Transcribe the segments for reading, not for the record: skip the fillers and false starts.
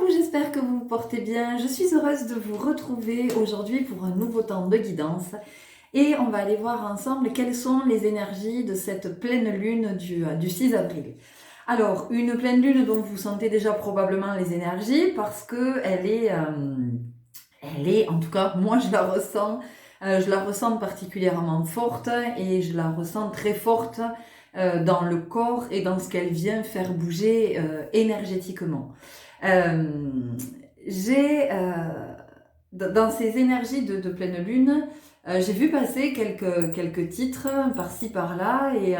j'espère que vous vous portez bien. Je suis heureuse de vous retrouver aujourd'hui pour un nouveau temps de guidance. Et on va aller voir ensemble quelles sont les énergies de cette pleine lune du 6 avril. Alors, une pleine lune dont vous sentez déjà probablement les énergies parce que elle est, en tout cas, moi je la ressens particulièrement forte et je la ressens très forte dans le corps et dans ce qu'elle vient faire bouger énergétiquement. Euh, dans ces énergies de pleine lune, j'ai vu passer quelques titres par-ci par-là et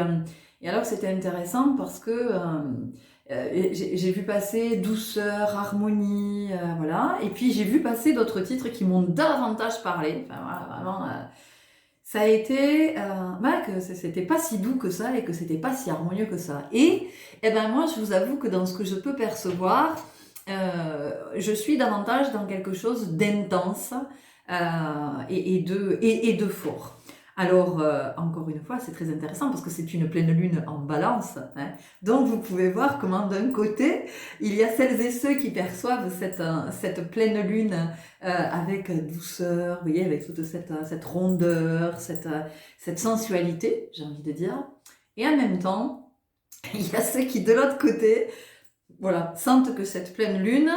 alors c'était intéressant parce que j'ai vu passer douceur, harmonie, voilà. Et puis j'ai vu passer d'autres titres qui m'ont davantage parlé. Enfin voilà, vraiment, ça a été que c'était pas si doux que ça et que c'était pas si harmonieux que ça. Et eh ben moi, je vous avoue que dans ce que je peux percevoir, je suis davantage dans quelque chose d'intense et de fort. Alors, encore une fois, c'est très intéressant parce que c'est une pleine lune en balance. Hein. Donc, vous pouvez voir comment d'un côté, il y a celles et ceux qui perçoivent cette pleine lune avec douceur, vous voyez, avec toute cette rondeur, cette sensualité, j'ai envie de dire. Et en même temps, il y a ceux qui, de l'autre côté, voilà, sentent que cette pleine lune,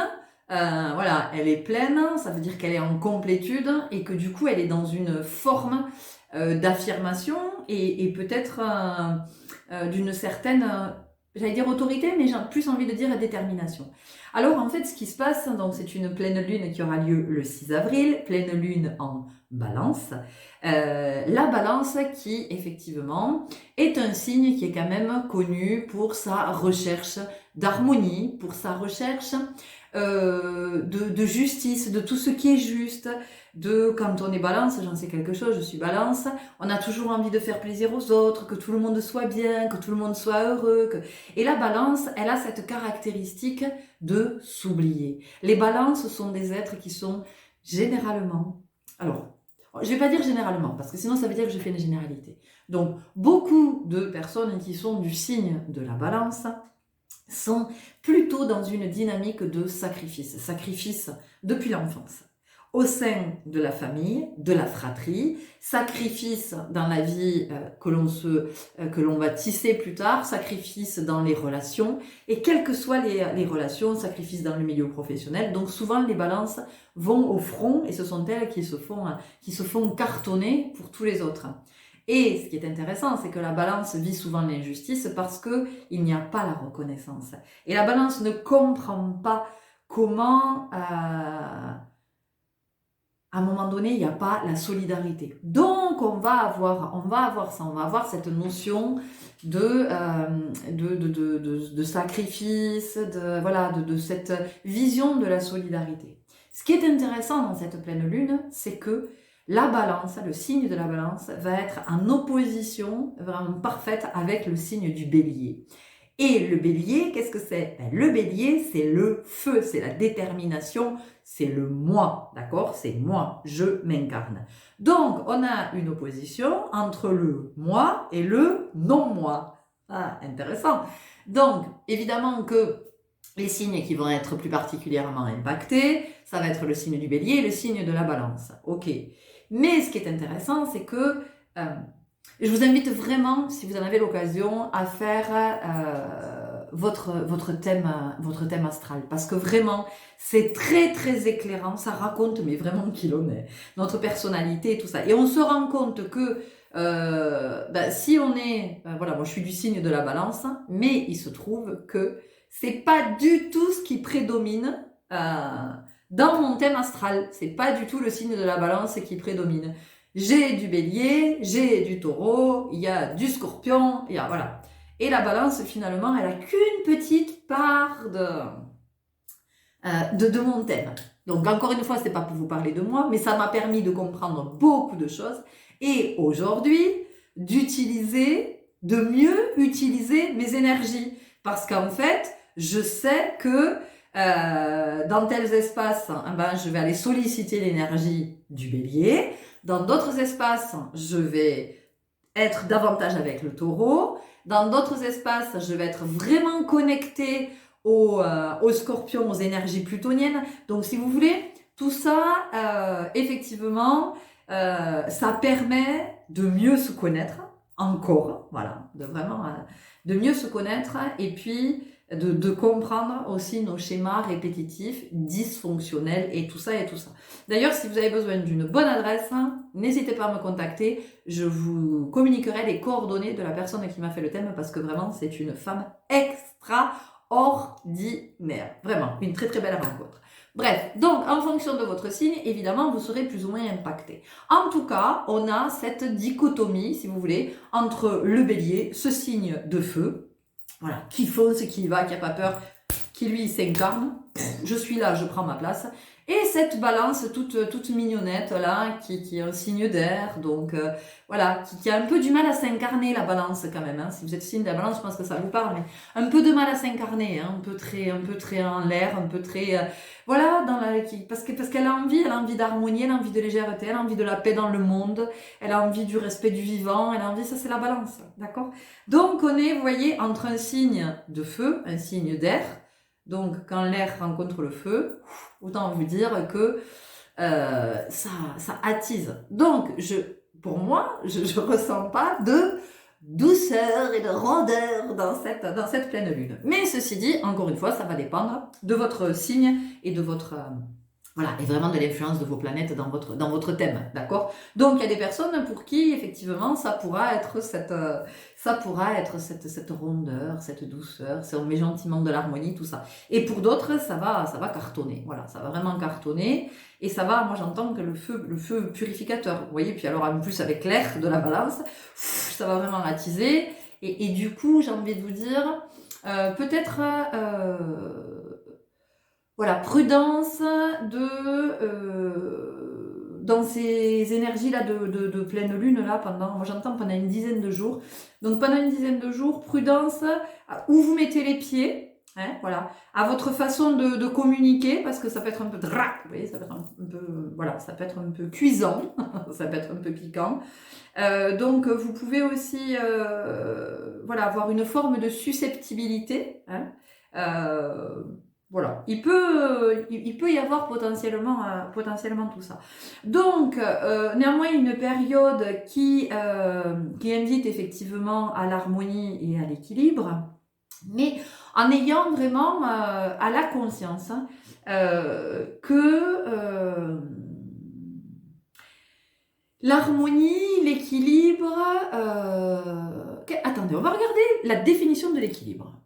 voilà, elle est pleine, ça veut dire qu'elle est en complétude et que du coup, elle est dans une forme d'affirmation et peut-être d'une certaine, j'allais dire autorité, mais j'ai plus envie de dire détermination. Alors en fait, ce qui se passe, donc c'est une pleine lune qui aura lieu le 6 avril, pleine lune en balance. La balance qui, effectivement, est un signe qui est quand même connu pour sa recherche d'harmonie, pour sa recherche de justice, de tout ce qui est juste, de quand on est balance, j'en sais quelque chose, je suis balance, on a toujours envie de faire plaisir aux autres, que tout le monde soit bien, que tout le monde soit heureux. Et la balance, elle a cette caractéristique de s'oublier. Les balances sont des êtres qui sont généralement... Alors, je vais pas dire généralement, parce que sinon ça veut dire que je fais une généralité. Donc, beaucoup de personnes qui sont du signe de la balance sont plutôt dans une dynamique de sacrifice. Sacrifice depuis l'enfance. Au sein de la famille, de la fratrie, sacrifice dans la vie que l'on va tisser plus tard, sacrifice dans les relations, et quelles que soient les relations, sacrifice dans le milieu professionnel. Donc souvent les balances vont au front et ce sont elles qui se font cartonner pour tous les autres. Et ce qui est intéressant, c'est que la balance vit souvent l'injustice parce qu'il n'y a pas la reconnaissance. Et la balance ne comprend pas comment... à un moment donné, il n'y a pas la solidarité. Donc, on va avoir cette notion de sacrifice, de cette vision de la solidarité. Ce qui est intéressant dans cette pleine lune, c'est que la balance, le signe de la balance, va être en opposition vraiment parfaite avec le signe du bélier. Et le bélier, qu'est-ce que c'est? Le bélier, c'est le feu, c'est la détermination, c'est le moi, d'accord? C'est moi, je m'incarne. Donc, on a une opposition entre le moi et le non-moi. Ah, intéressant. Donc, évidemment que les signes qui vont être plus particulièrement impactés, ça va être le signe du bélier et le signe de la balance. Ok. Mais ce qui est intéressant, c'est que... je vous invite vraiment, si vous en avez l'occasion, à faire votre thème astral. Parce que vraiment, c'est très très éclairant. Ça raconte, mais vraiment qui l'on est. Notre personnalité et tout ça. Et on se rend compte que si on est... voilà, moi je suis du signe de la balance, mais il se trouve que c'est pas du tout ce qui prédomine dans mon thème astral. C'est pas du tout le signe de la balance qui prédomine. J'ai du bélier, j'ai du taureau, il y a du scorpion, il y a, voilà. Et la balance, finalement, elle a qu'une petite part de mon thème. Donc, encore une fois, c'est pas pour vous parler de moi, mais ça m'a permis de comprendre beaucoup de choses. Et aujourd'hui, de mieux utiliser mes énergies. Parce qu'en fait, je sais que dans tels espaces, je vais aller solliciter l'énergie du bélier. Dans d'autres espaces, je vais être davantage avec le taureau. Dans d'autres espaces, je vais être vraiment connectée aux scorpions, aux énergies plutoniennes. Donc si vous voulez, tout ça, effectivement, ça permet de mieux se connaître, encore, voilà, de vraiment, de mieux se connaître, et puis de comprendre aussi nos schémas répétitifs, dysfonctionnels, et tout ça, et tout ça. D'ailleurs, si vous avez besoin d'une bonne adresse, n'hésitez pas à me contacter, je vous communiquerai les coordonnées de la personne qui m'a fait le thème, parce que vraiment, c'est une femme extraordinaire. Vraiment, une très très belle rencontre. Bref, donc en fonction de votre signe, évidemment, vous serez plus ou moins impacté. En tout cas, on a cette dichotomie, si vous voulez, entre le bélier, ce signe de feu, voilà, qui fonce, qui y va, qui n'a pas peur, qui lui s'incarne, je suis là, je prends ma place, et cette balance toute mignonnette là, qui est un signe d'air, donc voilà, qui a un peu du mal à s'incarner, la balance quand même, hein. Si vous êtes signe de la balance, je pense que ça vous parle, mais un peu de mal à s'incarner, hein, un peu très en l'air, un peu très voilà, parce qu'elle a envie d'harmonie, elle a envie de légèreté, elle a envie de la paix dans le monde, elle a envie du respect du vivant, elle a envie, ça c'est la balance, d'accord? Donc on est, vous voyez, entre un signe de feu, un signe d'air. Donc quand l'air rencontre le feu, autant vous dire que ça attise. Donc pour moi, je ressens pas de douceur et de rondeur dans cette pleine lune. Mais ceci dit, encore une fois, ça va dépendre de votre signe et de votre voilà, et vraiment de l'influence de vos planètes dans votre thème, d'accord? Donc il y a des personnes pour qui effectivement ça pourra être cette rondeur, cette douceur, on met gentiment de l'harmonie, tout ça. Et pour d'autres, ça va cartonner, voilà, ça va vraiment cartonner, et ça va, moi j'entends que le feu purificateur, vous voyez, puis alors en plus avec l'air de la balance, ça va vraiment attiser, et du coup j'ai envie de vous dire, peut-être voilà, prudence dans ces énergies-là de pleine lune, là, moi j'entends pendant une dizaine de jours. Donc pendant une dizaine de jours, prudence à où vous mettez les pieds, hein, voilà, à votre façon de communiquer, parce que ça peut être un peu drac, vous voyez, ça peut être un peu, voilà, ça peut être un peu cuisant, ça peut être un peu piquant. Donc vous pouvez aussi voilà, avoir une forme de susceptibilité, hein, voilà, il peut y avoir potentiellement tout ça. Donc, néanmoins, une période qui invite effectivement à l'harmonie et à l'équilibre, mais en ayant vraiment à la conscience, hein, que l'harmonie, l'équilibre... Attendez, on va regarder la définition de l'équilibre.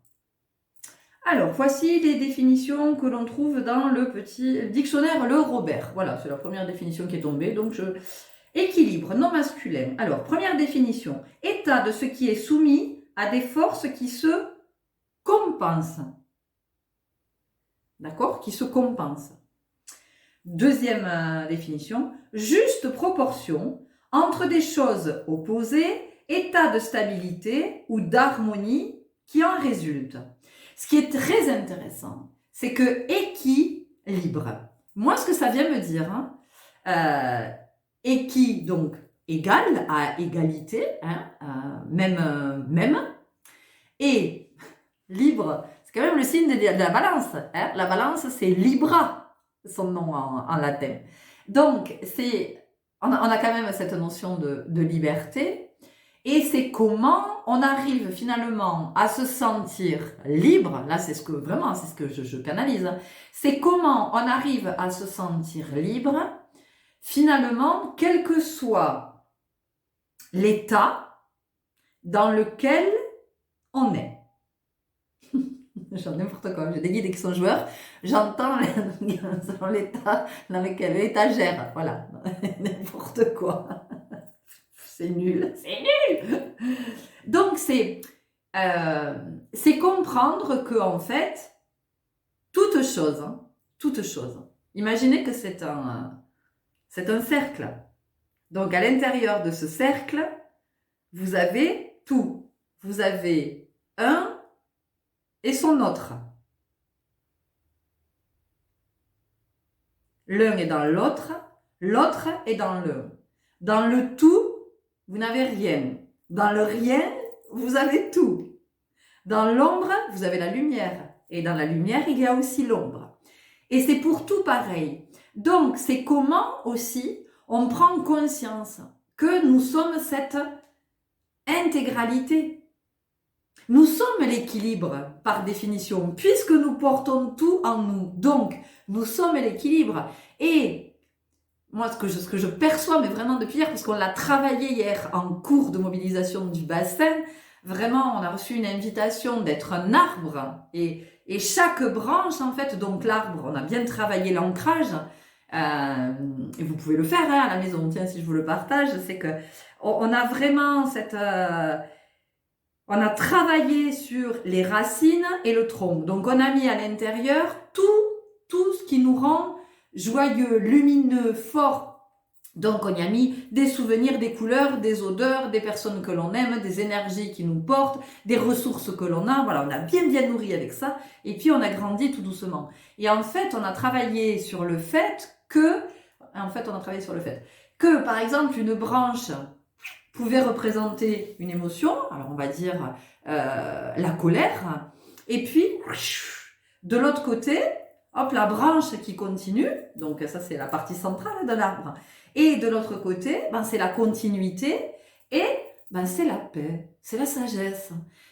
Alors, voici les définitions que l'on trouve dans le petit dictionnaire Le Robert. Voilà, c'est la première définition qui est tombée. Donc, équilibre, non masculin. Alors, première définition, état de ce qui est soumis à des forces qui se compensent. D'accord? Qui se compensent. Deuxième définition, juste proportion entre des choses opposées, état de stabilité ou d'harmonie qui en résulte. Ce qui est très intéressant, c'est que équilibre. Moi, ce que ça vient me dire, hein, équi, donc égal à égalité, hein, même, et libre, c'est quand même le signe de la balance. Hein. La balance, c'est Libra, son nom en latin. Donc, on a quand même cette notion de liberté. Et c'est comment on arrive finalement à se sentir libre, là c'est ce que je canalise, c'est comment on arrive à se sentir libre, finalement, quel que soit l'état dans lequel on est. J'en n'importe quoi, j'ai des guides qui sont joueurs, j'entends selon l'état dans lequel l'étagère, voilà, n'importe quoi. C'est nul. Donc, c'est comprendre que, en fait, toute chose, imaginez que c'est un cercle. Donc, à l'intérieur de ce cercle, vous avez tout. Vous avez un et son autre. L'un est dans l'autre, l'autre est dans l'un. Dans le tout, vous n'avez rien. Dans le rien, vous avez tout. Dans l'ombre, vous avez la lumière. Et dans la lumière, il y a aussi l'ombre. Et c'est pour tout pareil. Donc, c'est comment aussi on prend conscience que nous sommes cette intégralité. Nous sommes l'équilibre par définition, puisque nous portons tout en nous. Donc, nous sommes l'équilibre. Et moi, ce que je perçois, mais vraiment depuis hier, parce qu'on l'a travaillé hier en cours de mobilisation du bassin, vraiment, on a reçu une invitation d'être un arbre. Et chaque branche, en fait, donc l'arbre, on a bien travaillé l'ancrage. Et vous pouvez le faire à la maison. Tiens, si je vous le partage, c'est que on a vraiment cette... on a travaillé sur les racines et le tronc. Donc, on a mis à l'intérieur tout ce qui nous rend joyeux, lumineux, fort. Donc, on y a mis des souvenirs, des couleurs, des odeurs, des personnes que l'on aime, des énergies qui nous portent, des ressources que l'on a. Voilà, on a bien nourri avec ça. Et puis, on a grandi tout doucement. Et en fait, on a travaillé sur le fait que, par exemple, une branche pouvait représenter une émotion, alors on va dire la colère, et puis de l'autre côté, hop, la branche qui continue, donc ça c'est la partie centrale de l'arbre, et de l'autre côté, ben, c'est la continuité, et ben, c'est la paix, c'est la sagesse.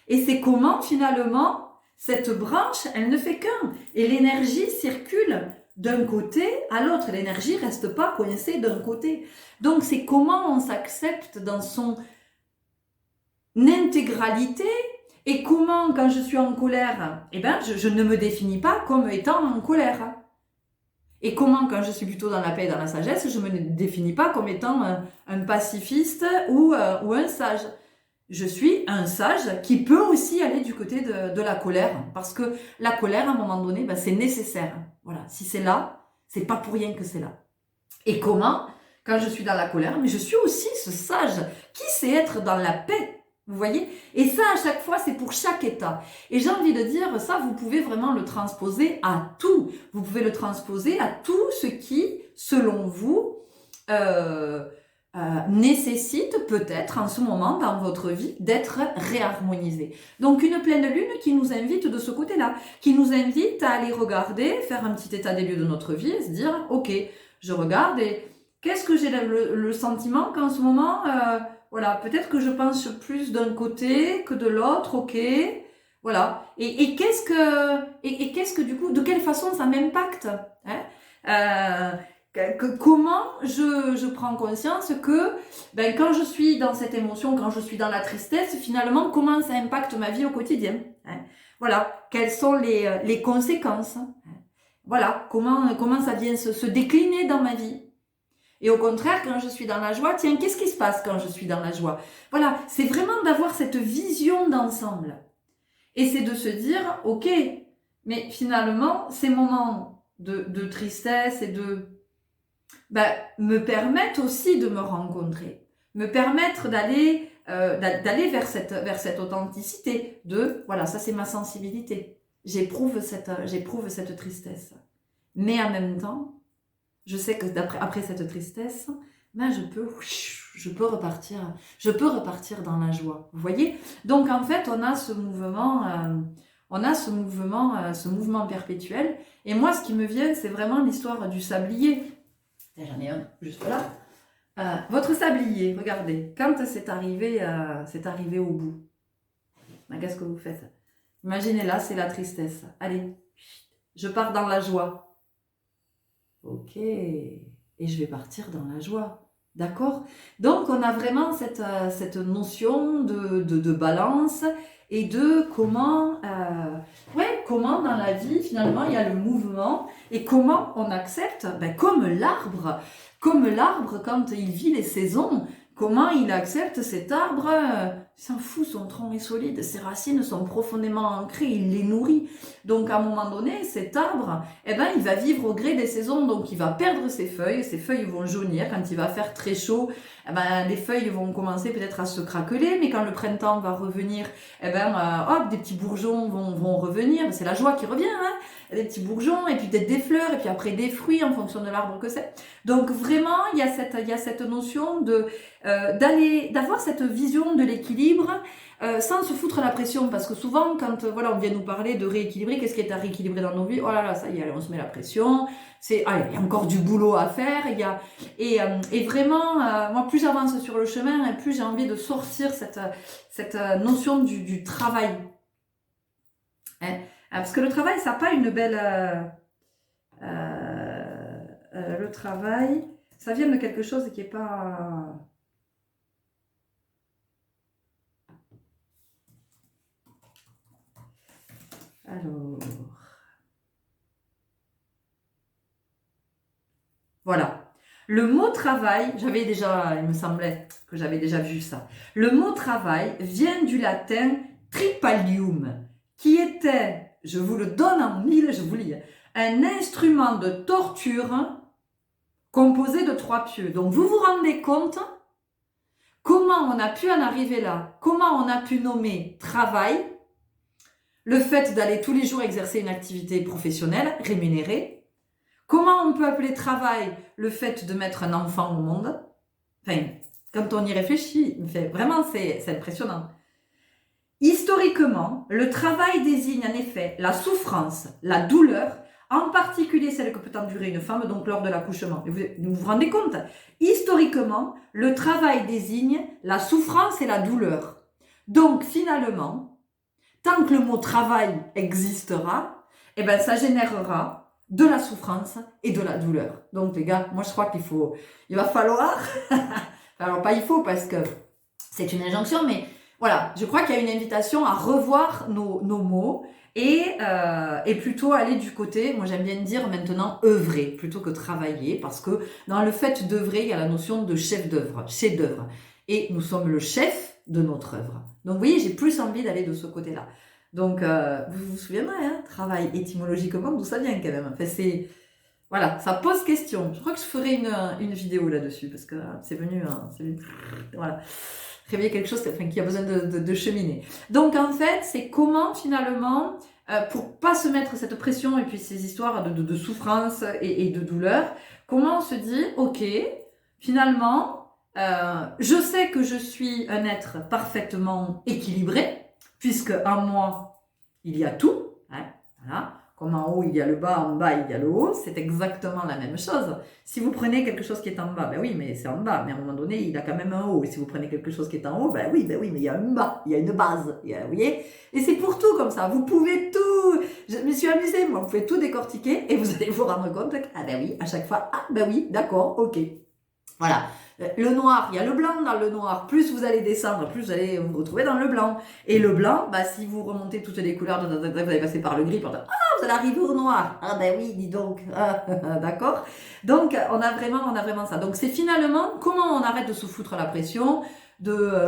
Et c'est comment finalement cette branche, elle ne fait qu'un, et l'énergie circule d'un côté à l'autre. L'énergie reste pas coincée d'un côté. Donc, c'est comment on s'accepte dans son intégralité et comment, quand je suis en colère, eh ben, je ne me définis pas comme étant en colère. Et comment, quand je suis plutôt dans la paix et dans la sagesse, je me définis pas comme étant un pacifiste ou un sage. Je suis un sage qui peut aussi aller du côté de la colère, parce que la colère, à un moment donné, ben, c'est nécessaire. Voilà, si c'est là, c'est pas pour rien que c'est là. Et comment, quand je suis dans la colère, mais je suis aussi ce sage qui sait être dans la paix, vous voyez? Et ça, à chaque fois, c'est pour chaque état. Et j'ai envie de dire, ça, vous pouvez vraiment le transposer à tout. Vous pouvez le transposer à tout ce qui, selon vous, nécessite peut-être en ce moment dans votre vie d'être réharmonisé. Donc une pleine lune qui nous invite de ce côté-là, qui nous invite à aller regarder, faire un petit état des lieux de notre vie et se dire, ok, je regarde et qu'est-ce que j'ai le sentiment qu'en ce moment, voilà, peut-être que je pense plus d'un côté que de l'autre, ok, voilà. Et qu'est-ce que du coup, de quelle façon ça m'impacte, hein? Comment je prends conscience que ben, quand je suis dans cette émotion, quand je suis dans la tristesse, finalement, comment ça impacte ma vie au quotidien, hein? Voilà, quelles sont les conséquences, hein? Voilà, comment ça vient se décliner dans ma vie. Et au contraire, quand je suis dans la joie, tiens, qu'est-ce qui se passe quand je suis dans la joie? Voilà, c'est vraiment d'avoir cette vision d'ensemble. Et c'est de se dire, ok, mais finalement, ces moments de tristesse et me permettent aussi de me rencontrer, me permettre d'aller vers cette authenticité voilà, ça c'est ma sensibilité. J'éprouve cette tristesse. Mais en même temps, je sais que après cette tristesse, ben je peux repartir dans la joie. Vous voyez? Donc en fait, on a ce mouvement perpétuel. Et moi, ce qui me vient, c'est vraiment l'histoire du sablier. J'en ai un juste là. Votre sablier, regardez, quand c'est arrivé au bout, ben, qu'est-ce que vous faites? Imaginez là, c'est la tristesse. Allez, je pars dans la joie. Ok, et je vais partir dans la joie. D'accord? Donc, on a vraiment cette notion de balance et de comment dans la vie, finalement, il y a le mouvement et comment on accepte, comme l'arbre, quand il vit les saisons, comment il accepte cet arbre, il s'en fout, son tronc est solide, ses racines sont profondément ancrées, il les nourrit. Donc à un moment donné, cet arbre, il va vivre au gré des saisons, donc il va perdre ses feuilles vont jaunir, quand il va faire très chaud, les feuilles vont commencer peut-être à se craqueler, mais quand le printemps va revenir, des petits bourgeons vont revenir, c'est la joie qui revient, hein, des petits bourgeons, et puis peut-être des fleurs, et puis après des fruits en fonction de l'arbre que c'est. Donc vraiment, il y a cette notion d'avoir cette vision de l'équilibre équilibre, sans se foutre la pression, parce que souvent, quand voilà, on vient nous parler de rééquilibrer, qu'est-ce qui est à rééquilibrer dans nos vies? Oh là là, ça y est, allez, on se met la pression, allez, il y a encore du boulot à faire, et vraiment, moi, plus j'avance sur le chemin, et plus j'ai envie de sortir cette notion du travail. Hein? Parce que le travail, ça n'a pas une belle... le travail, ça vient de quelque chose qui n'est pas... Alors... Voilà. Le mot travail, il me semblait que j'avais déjà vu ça. Le mot travail vient du latin tripalium, qui était, je vous le donne en mille, je vous lis, un instrument de torture composé de 3 pieux. Donc vous vous rendez compte comment on a pu en arriver là, comment on a pu nommer travail, le fait d'aller tous les jours exercer une activité professionnelle rémunérée. Comment on peut appeler travail le fait de mettre un enfant au monde? Enfin, quand on y réfléchit, vraiment c'est impressionnant. Historiquement, le travail désigne en effet la souffrance, la douleur, en particulier celle que peut endurer une femme, donc lors de l'accouchement. Vous vous rendez compte? Historiquement, le travail désigne la souffrance et la douleur. Donc finalement, tant que le mot travail existera, eh ben, ça générera de la souffrance et de la douleur. Donc les gars, moi je crois il va falloir, alors pas il faut parce que c'est une injonction, mais voilà, je crois qu'il y a une invitation à revoir nos mots et plutôt aller du côté, moi j'aime bien dire maintenant œuvrer plutôt que travailler, parce que dans le fait d'œuvrer, il y a la notion de chef d'œuvre, et nous sommes le chef de notre œuvre. Donc vous voyez, j'ai plus envie d'aller de ce côté-là. Donc, vous vous souviendrez, hein, travail étymologiquement, d'où ça vient quand même. Enfin, voilà, ça pose question. Je crois que je ferai une vidéo là-dessus, parce que c'est venu, voilà, réveiller quelque chose qui a besoin de cheminer. Donc, en fait, c'est comment, finalement, pour pas se mettre cette pression et puis ces histoires de souffrance et de douleur, comment on se dit, ok, finalement, je sais que je suis un être parfaitement équilibré, puisque en moi, il y a tout, hein, voilà. Comme en haut, il y a le bas, en bas, il y a le haut, c'est exactement la même chose. Si vous prenez quelque chose qui est en bas, ben oui, mais c'est en bas, mais à un moment donné, il a quand même un haut. Et si vous prenez quelque chose qui est en haut, ben oui, mais il y a un bas, il y a une base, vous voyez. Et c'est pour tout comme ça, vous pouvez tout, je me suis amusée, moi, vous pouvez tout décortiquer et vous allez vous rendre compte que, ah ben oui, à chaque fois, ah ben oui, d'accord, ok. Voilà. Le noir, il y a le blanc dans le noir. Plus vous allez descendre, plus vous allez vous retrouver dans le blanc. Et le blanc, bah, si vous remontez toutes les couleurs, vous allez passer par le gris, vous allez arriver au noir. Ah ben oui, dis donc. D'accord. Donc, on a vraiment ça. Donc, c'est finalement comment on arrête de se foutre la pression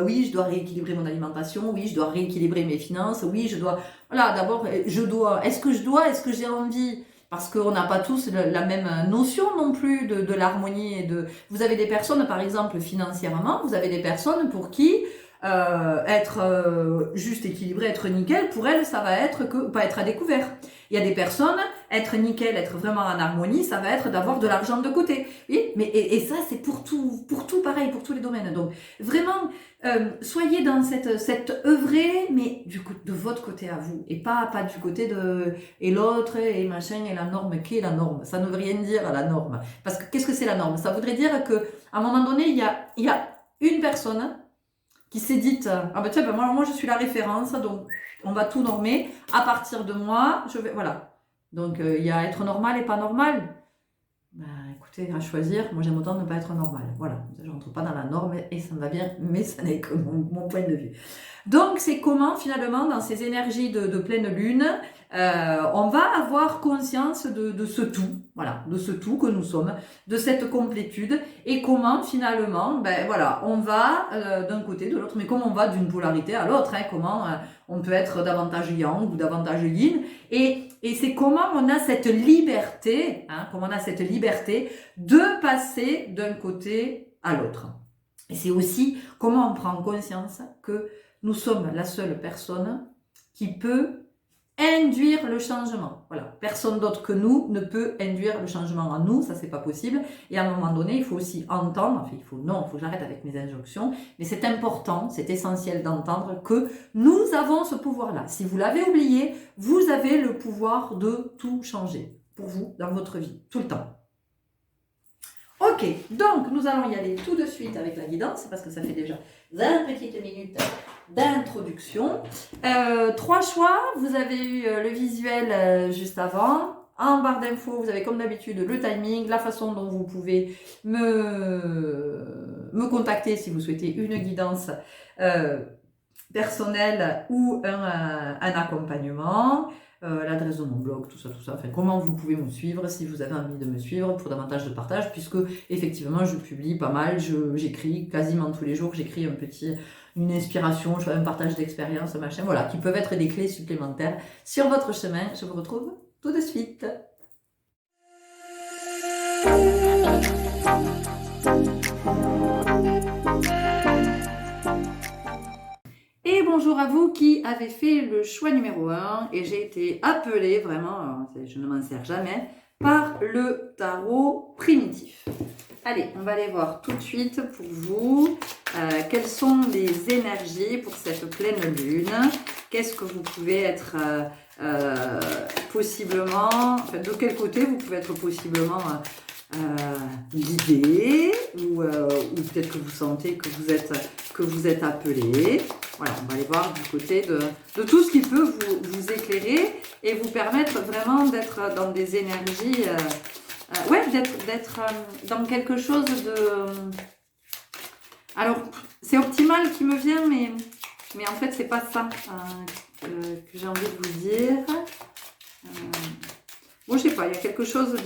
oui, je dois rééquilibrer mon alimentation, oui, je dois rééquilibrer mes finances, oui, je dois... Voilà, d'abord, est-ce que j'ai envie? Parce qu'on n'a pas tous la même notion non plus de l'harmonie. Vous avez des personnes, par exemple, financièrement, vous avez des personnes pour qui être juste équilibré, être nickel, pour elles, ça va être que pas être à découvert. Il y a des personnes, être nickel, être vraiment en harmonie, ça va être d'avoir de l'argent de côté. Oui, mais et ça, c'est pour tout pareil, pour tous les domaines. Donc, vraiment, soyez dans cette œuvrée, mais de votre côté à vous, et pas du côté et l'autre, et machin, et la norme. Qu'est la norme? Ça ne veut rien dire, la norme. Parce que qu'est-ce que c'est la norme? Ça voudrait dire que à un moment donné, il y a une personne qui s'est dite, ah ben tiens, ben moi je suis la référence, donc on va tout normer, à partir de moi, voilà. Donc il y a être normal et pas normal. Ben, écoutez, à choisir, moi j'aime autant ne pas être normal. Voilà, je rentre pas dans la norme et ça me va bien, mais ça n'est que mon point de vue. Donc c'est comment finalement dans ces énergies de pleine lune, on va avoir conscience de ce tout, voilà, de ce tout que nous sommes, de cette complétude, et comment finalement, ben voilà, on va d'un côté, de l'autre, mais comment on va d'une polarité à l'autre, hein, comment on peut être davantage yang ou davantage yin, et c'est comment on a cette liberté, hein, comment on a cette liberté de passer d'un côté à l'autre. Et c'est aussi comment on prend conscience que nous sommes la seule personne qui peut induire le changement. Voilà, personne d'autre que nous ne peut induire le changement en nous, ça c'est pas possible. Et à un moment donné, il faut aussi entendre, enfin il faut que j'arrête avec mes injonctions, mais c'est important, c'est essentiel d'entendre que nous avons ce pouvoir-là. Si vous l'avez oublié, vous avez le pouvoir de tout changer pour vous dans votre vie, tout le temps. Ok, donc nous allons y aller tout de suite avec la guidance, parce que ça fait déjà 20 petites minutes d'introduction. 3 choix, vous avez eu le visuel juste avant. En barre d'infos, vous avez comme d'habitude le timing, la façon dont vous pouvez me contacter si vous souhaitez une guidance personnelle ou un accompagnement. L'adresse de mon blog, tout ça, enfin comment vous pouvez me suivre si vous avez envie de me suivre pour davantage de partage, puisque effectivement je publie pas mal, j'écris quasiment tous les jours, j'écris une inspiration, un partage d'expérience, machin, voilà, qui peuvent être des clés supplémentaires sur votre chemin. Je vous retrouve tout de suite. Et bonjour à vous qui avez fait le choix numéro 1 et j'ai été appelée vraiment, je ne m'en sers jamais, par le tarot primitif. Allez, on va aller voir tout de suite pour vous quelles sont les énergies pour cette pleine lune. Qu'est-ce que vous pouvez être possiblement, enfin, de quel côté vous pouvez être possiblement guidé ou peut-être que vous sentez que vous êtes appelé. Voilà, on va aller voir du côté de tout ce qui peut vous éclairer et vous permettre vraiment d'être dans des énergies, d'être dans quelque chose de... alors, c'est optimal qui me vient, mais en fait, c'est pas ça que j'ai envie de vous dire. Bon, je sais pas, il y a quelque chose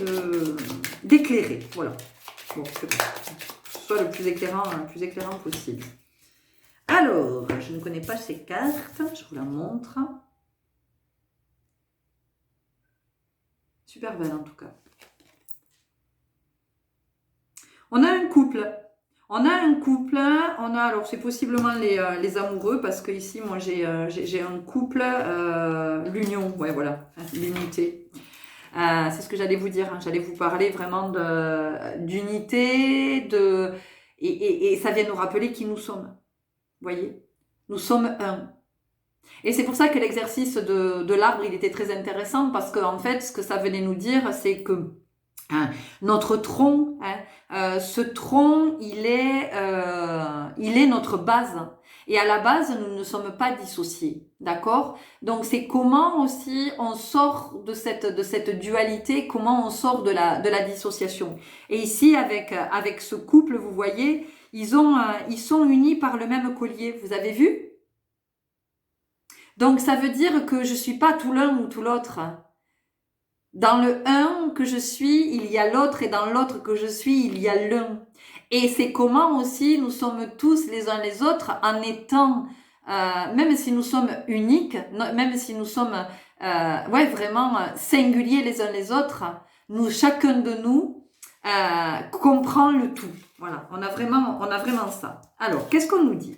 d'éclairé, voilà. Bon, c'est bon. Que ce soit le plus éclairant possible. Alors, je ne connais pas ces cartes, je vous la montre. Super belle en tout cas. On a un couple. Alors c'est possiblement les amoureux, parce que ici, moi, j'ai un couple, l'union, ouais, voilà, l'unité. C'est ce que j'allais vous dire, hein. J'allais vous parler vraiment d'unité, et ça vient nous rappeler qui nous sommes. Vous voyez, nous sommes un. Et c'est pour ça que l'exercice de l'arbre, il était très intéressant, parce qu'en fait, ce que ça venait nous dire, c'est que notre tronc, ce tronc, il est notre base. Et à la base, nous ne sommes pas dissociés, d'accord? Donc c'est comment aussi on sort de cette dualité, comment on sort de la dissociation. Et ici, avec ce couple, vous voyez, ils sont unis par le même collier. Vous avez vu? Donc ça veut dire que je suis pas tout l'un ou tout l'autre. Dans le un que je suis, il y a l'autre, et dans l'autre que je suis, il y a l'un. Et c'est comment aussi nous sommes tous les uns les autres en étant, même si nous sommes uniques, même si nous sommes vraiment singuliers les uns les autres, chacun de nous comprend le tout. Voilà, on a vraiment ça. Alors, qu'est-ce qu'on nous dit ?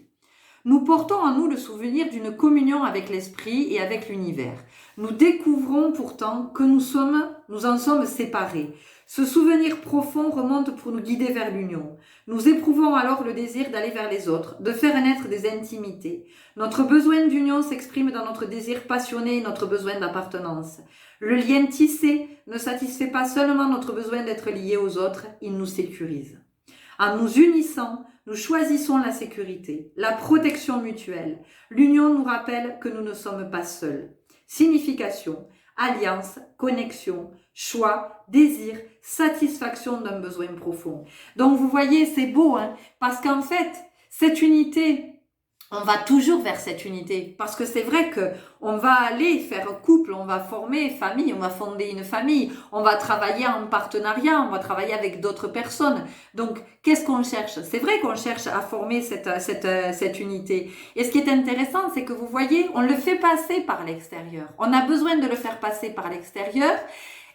Nous portons en nous le souvenir d'une communion avec l'esprit et avec l'univers. Nous découvrons pourtant que nous en sommes séparés. Ce souvenir profond remonte pour nous guider vers l'union. Nous éprouvons alors le désir d'aller vers les autres, de faire naître des intimités. Notre besoin d'union s'exprime dans notre désir passionné et notre besoin d'appartenance. Le lien tissé ne satisfait pas seulement notre besoin d'être liés aux autres, il nous sécurise. En nous unissant, nous choisissons la sécurité, la protection mutuelle. L'union nous rappelle que nous ne sommes pas seuls. Signification, alliance, connexion, choix, désir, satisfaction d'un besoin profond. Donc vous voyez, c'est beau, hein, parce qu'en fait, cette unité, on va toujours vers cette unité, parce que c'est vrai que on va aller faire couple, on va former famille, on va fonder une famille, on va travailler en partenariat, on va travailler avec d'autres personnes. Donc, qu'est-ce qu'on cherche? C'est vrai qu'on cherche à former cette unité. Et ce qui est intéressant, c'est que vous voyez, on le fait passer par l'extérieur. On a besoin de le faire passer par l'extérieur,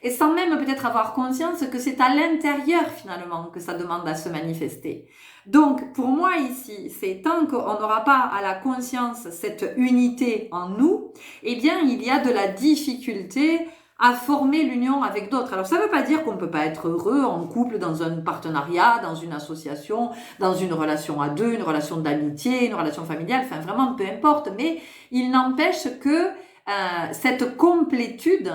et sans même peut-être avoir conscience que c'est à l'intérieur finalement que ça demande à se manifester. Donc, pour moi ici, c'est tant qu'on n'aura pas à la conscience cette unité en nous, eh bien, il y a de la difficulté à former l'union avec d'autres. Alors, ça ne veut pas dire qu'on ne peut pas être heureux en couple, dans un partenariat, dans une association, dans une relation à deux, une relation d'amitié, une relation familiale, enfin, vraiment, peu importe. Mais il n'empêche que cette complétude,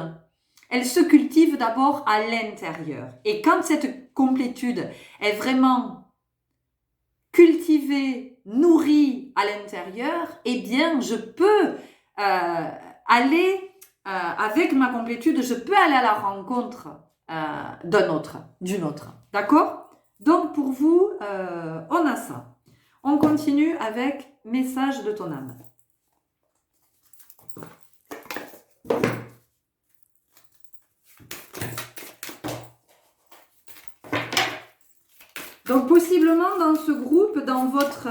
elle se cultive d'abord à l'intérieur. Et quand cette complétude est vraiment cultivée, nourrie à l'intérieur, eh bien, je peux aller, avec ma complétude, je peux aller à la rencontre d'un autre, d'une autre. D'accord? Donc, pour vous, on a ça. On continue avec message de ton âme. Donc, possiblement, dans ce groupe, dans votre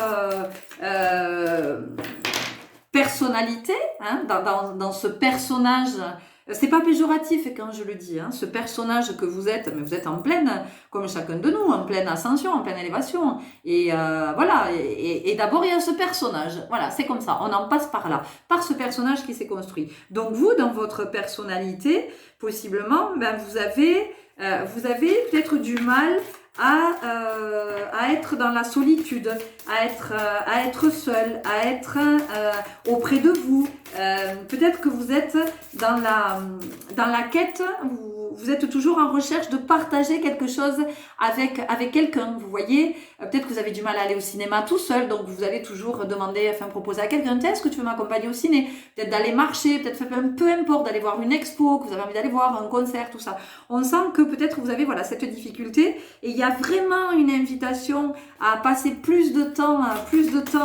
personnalité, hein, dans ce personnage, c'est pas péjoratif quand je le dis, hein, ce personnage que vous êtes, mais vous êtes en pleine, comme chacun de nous, en pleine ascension, en pleine élévation. Et voilà, et d'abord, il y a ce personnage. Voilà, c'est comme ça, on en passe par là, par ce personnage qui s'est construit. Donc, vous, dans votre personnalité, possiblement, ben, vous avez peut-être du mal à être dans la solitude, à être seul, à être auprès de vous. Peut-être que vous êtes dans la quête, vous êtes toujours en recherche de partager quelque chose avec quelqu'un. Vous voyez, peut-être que vous avez du mal à aller au cinéma tout seul, donc vous allez toujours demander, enfin proposer à quelqu'un, est-ce que tu veux m'accompagner au ciné? Peut-être d'aller marcher, peut-être peu importe, d'aller voir une expo, que vous avez envie d'aller voir, un concert, tout ça. On sent que peut-être vous avez cette difficulté, et il y a vraiment une invitation à passer plus de temps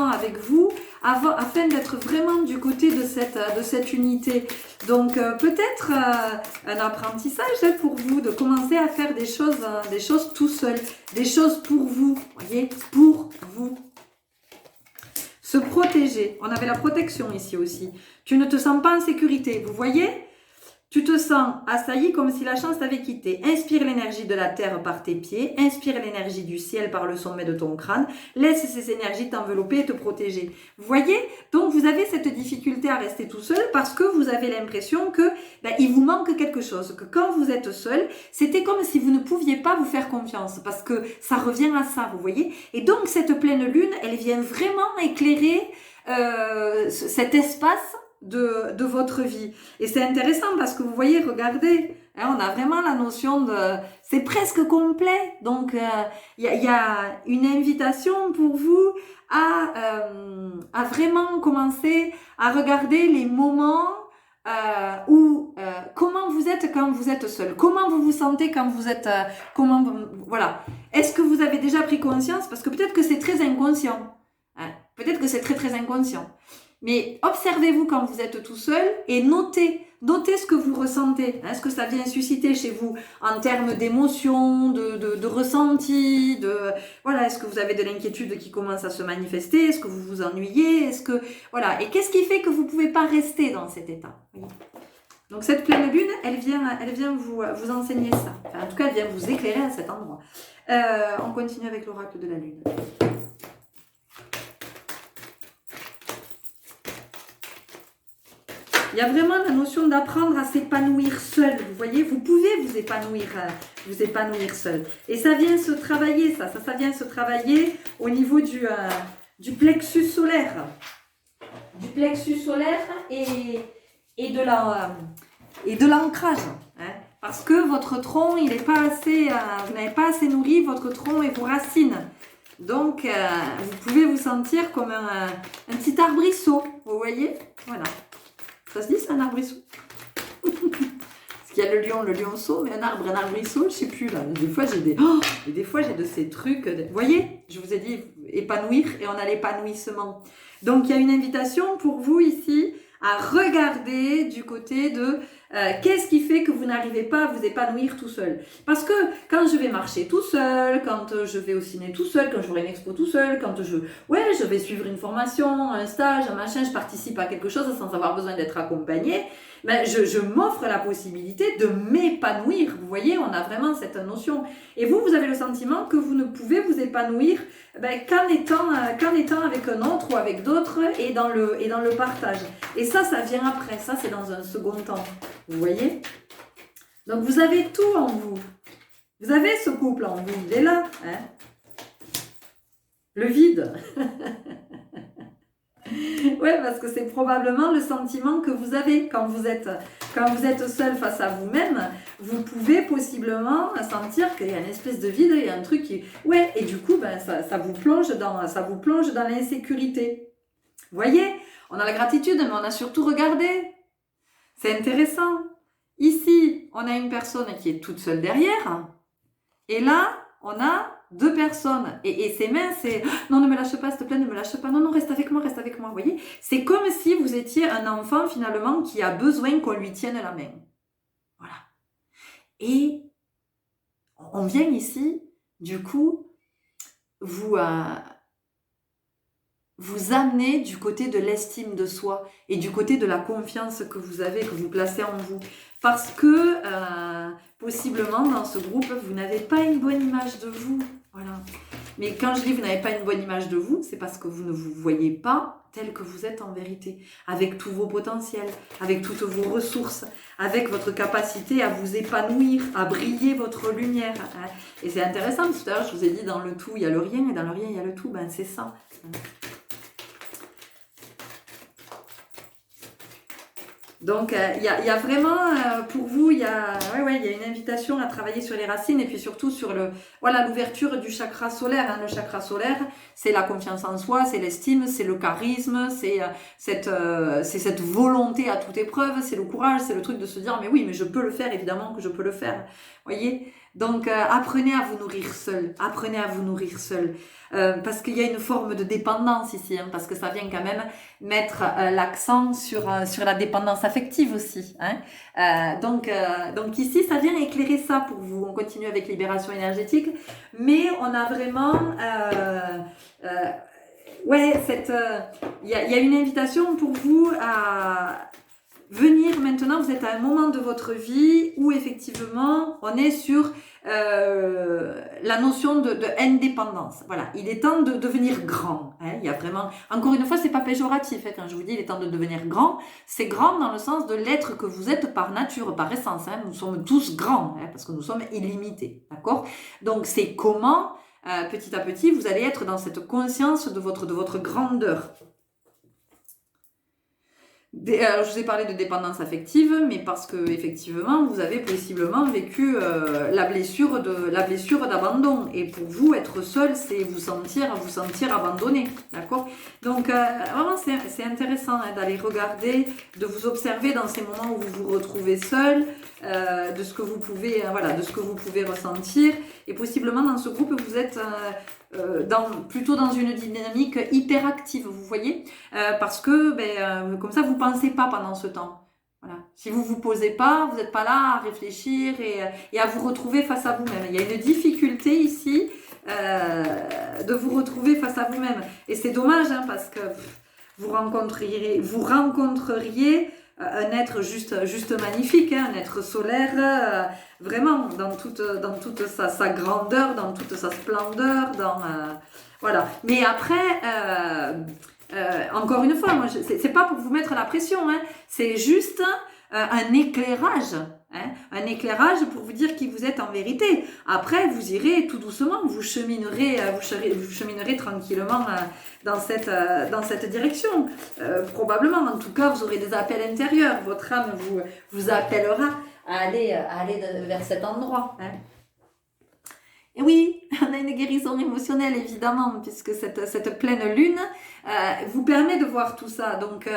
avec vous, afin d'être vraiment du côté de cette unité. Donc peut-être un apprentissage pour vous, de commencer à faire des choses tout seul, des choses pour vous, voyez, pour vous. Se protéger, on avait la protection ici aussi. Tu ne te sens pas en sécurité, vous voyez ? Tu te sens assailli comme si la chance t'avait quitté. Inspire l'énergie de la terre par tes pieds. Inspire l'énergie du ciel par le sommet de ton crâne. Laisse ces énergies t'envelopper et te protéger. Vous voyez? Donc, vous avez cette difficulté à rester tout seul parce que vous avez l'impression que il vous manque quelque chose. Que quand vous êtes seul, c'était comme si vous ne pouviez pas vous faire confiance parce que ça revient à ça, vous voyez? Et donc, cette pleine lune, elle vient vraiment éclairer cet espace de votre vie. Et c'est intéressant parce que vous voyez, regardez, hein, on a vraiment la notion de... C'est presque complet. Donc, il y a une invitation pour vous à vraiment commencer à regarder les moments où comment vous êtes quand vous êtes seul, comment vous vous sentez quand vous êtes... voilà. Est-ce que vous avez déjà pris conscience? Parce que peut-être que c'est très inconscient. Hein, peut-être que c'est très très inconscient. Mais observez-vous quand vous êtes tout seul et notez ce que vous ressentez. Est-ce que ça vient susciter chez vous en termes d'émotions, de ressenti, voilà, est-ce que vous avez de l'inquiétude qui commence à se manifester? Est-ce que vous vous ennuyez? Voilà. Et qu'est-ce qui fait que vous ne pouvez pas rester dans cet état? Donc cette pleine lune, elle vient vous enseigner ça. Enfin, en tout cas, elle vient vous éclairer à cet endroit. On continue avec l'oracle de la lune. Il y a vraiment la notion d'apprendre à s'épanouir seul. Vous voyez, vous pouvez vous épanouir seul. Et ça vient se travailler, ça vient se travailler au niveau du plexus solaire. Du plexus solaire et de l'ancrage. Hein, parce que votre tronc, il n'est pas assez, vous n'avez pas assez nourri votre tronc et vos racines. Donc, vous pouvez vous sentir comme un petit arbrisseau. Vous voyez, voilà. Ça se dit, c'est un arbrisseau. Parce qu'il y a le lionceau, mais un arbrisseau, je ne sais plus là. Des fois, j'ai de ces trucs. Vous voyez, je vous ai dit épanouir et on a l'épanouissement. Donc, il y a une invitation pour vous ici à regarder du côté de qu'est-ce qui fait que vous n'arrivez pas à vous épanouir tout seul. Parce que quand je vais marcher tout seul, quand je vais au ciné tout seul, quand je ferai une expo tout seul, quand je vais suivre une formation, un stage, un machin, je participe à quelque chose sans avoir besoin d'être accompagnée, ben, je m'offre la possibilité de m'épanouir. Vous voyez, on a vraiment cette notion. Et vous, vous avez le sentiment que vous ne pouvez vous épanouir ben, qu'en étant avec un autre ou avec d'autres et dans le partage. Et ça vient après. Ça, c'est dans un second temps. Vous voyez? Donc, vous avez tout en vous. Vous avez ce couple en vous. Il est là. Hein? Le vide. Ouais, parce que c'est probablement le sentiment que vous avez quand vous êtes seul face à vous-même. Vous pouvez possiblement sentir qu'il y a une espèce de vide, il y a un truc qui... Ouais, et du coup, ben, ça vous plonge dans l'insécurité. Vous voyez, on a la gratitude, mais on a surtout regardé. C'est intéressant. Ici, on a une personne qui est toute seule derrière. Et là, on a 2 personnes. Et ses mains, c'est « Non, ne me lâche pas, s'il te plaît, ne me lâche pas. Non, non, reste avec moi, reste avec moi. » Vous voyez, c'est comme si vous étiez un enfant, finalement, qui a besoin qu'on lui tienne la main. Voilà. Et on vient ici, du coup, vous amener du côté de l'estime de soi et du côté de la confiance que vous avez, que vous placez en vous. Parce que, possiblement, dans ce groupe, vous n'avez pas une bonne image de vous. Voilà. Mais quand je dis vous n'avez pas une bonne image de vous, c'est parce que vous ne vous voyez pas tel que vous êtes en vérité, avec tous vos potentiels, avec toutes vos ressources, avec votre capacité à vous épanouir, à briller votre lumière. Et c'est intéressant, tout à l'heure, je vous ai dit, dans le tout, il y a le rien, et dans le rien, il y a le tout. Ben, c'est ça. Donc, il y a vraiment, pour vous, il y a une invitation à travailler sur les racines et puis surtout sur l'ouverture du chakra solaire. Hein. Le chakra solaire, c'est la confiance en soi, c'est l'estime, c'est le charisme, c'est cette volonté à toute épreuve, c'est le courage, c'est le truc de se dire, mais oui, mais je peux le faire, évidemment que je peux le faire. Voyez? Donc, apprenez à vous nourrir seul. Apprenez à vous nourrir seul. Parce qu'il y a une forme de dépendance ici, hein, parce que ça vient quand même mettre l'accent sur la dépendance affective aussi. Hein. Donc ici, ça vient éclairer ça pour vous. On continue avec libération énergétique, mais on a vraiment... il y a une invitation pour vous à... venir maintenant, vous êtes à un moment de votre vie où effectivement on est sur la notion de indépendance. Voilà, il est temps de devenir grand. Hein. Il y a vraiment, encore une fois, c'est pas péjoratif. Hein, quand je vous dis il est temps de devenir grand, c'est grand dans le sens de l'être que vous êtes par nature, par essence. Hein. Nous sommes tous grands hein, parce que nous sommes illimités. D'accord ? Donc c'est comment petit à petit vous allez être dans cette conscience de votre grandeur. Alors, je vous ai parlé de dépendance affective, mais parce que effectivement, vous avez possiblement vécu la blessure d'abandon. Et pour vous, être seul, c'est vous sentir abandonné, d'accord ? Donc vraiment, c'est intéressant hein, d'aller regarder, de vous observer dans ces moments où vous vous retrouvez seul, de ce que vous pouvez, de ce que vous pouvez ressentir. Et possiblement dans ce groupe, vous êtes plutôt dans une dynamique hyperactive, vous voyez, parce que comme ça vous pensez pas pendant ce temps. Voilà. Si vous vous posez pas, vous n'êtes pas là à réfléchir et à vous retrouver face à vous-même. Il y a une difficulté ici de vous retrouver face à vous-même. Et c'est dommage hein, parce que vous rencontreriez un être juste magnifique, hein, un être solaire, vraiment dans toute sa grandeur, dans toute sa splendeur, voilà. Mais après, encore une fois, moi, c'est pas pour vous mettre la pression, hein, c'est juste un éclairage. Hein, un éclairage pour vous dire qui vous êtes en vérité. Après, vous irez tout doucement, vous cheminerez tranquillement dans cette direction. Probablement, en tout cas, vous aurez des appels intérieurs. Votre âme vous appellera à aller vers cet endroit. Hein. Et oui, on a une guérison émotionnelle évidemment, puisque cette pleine lune vous permet de voir tout ça. Donc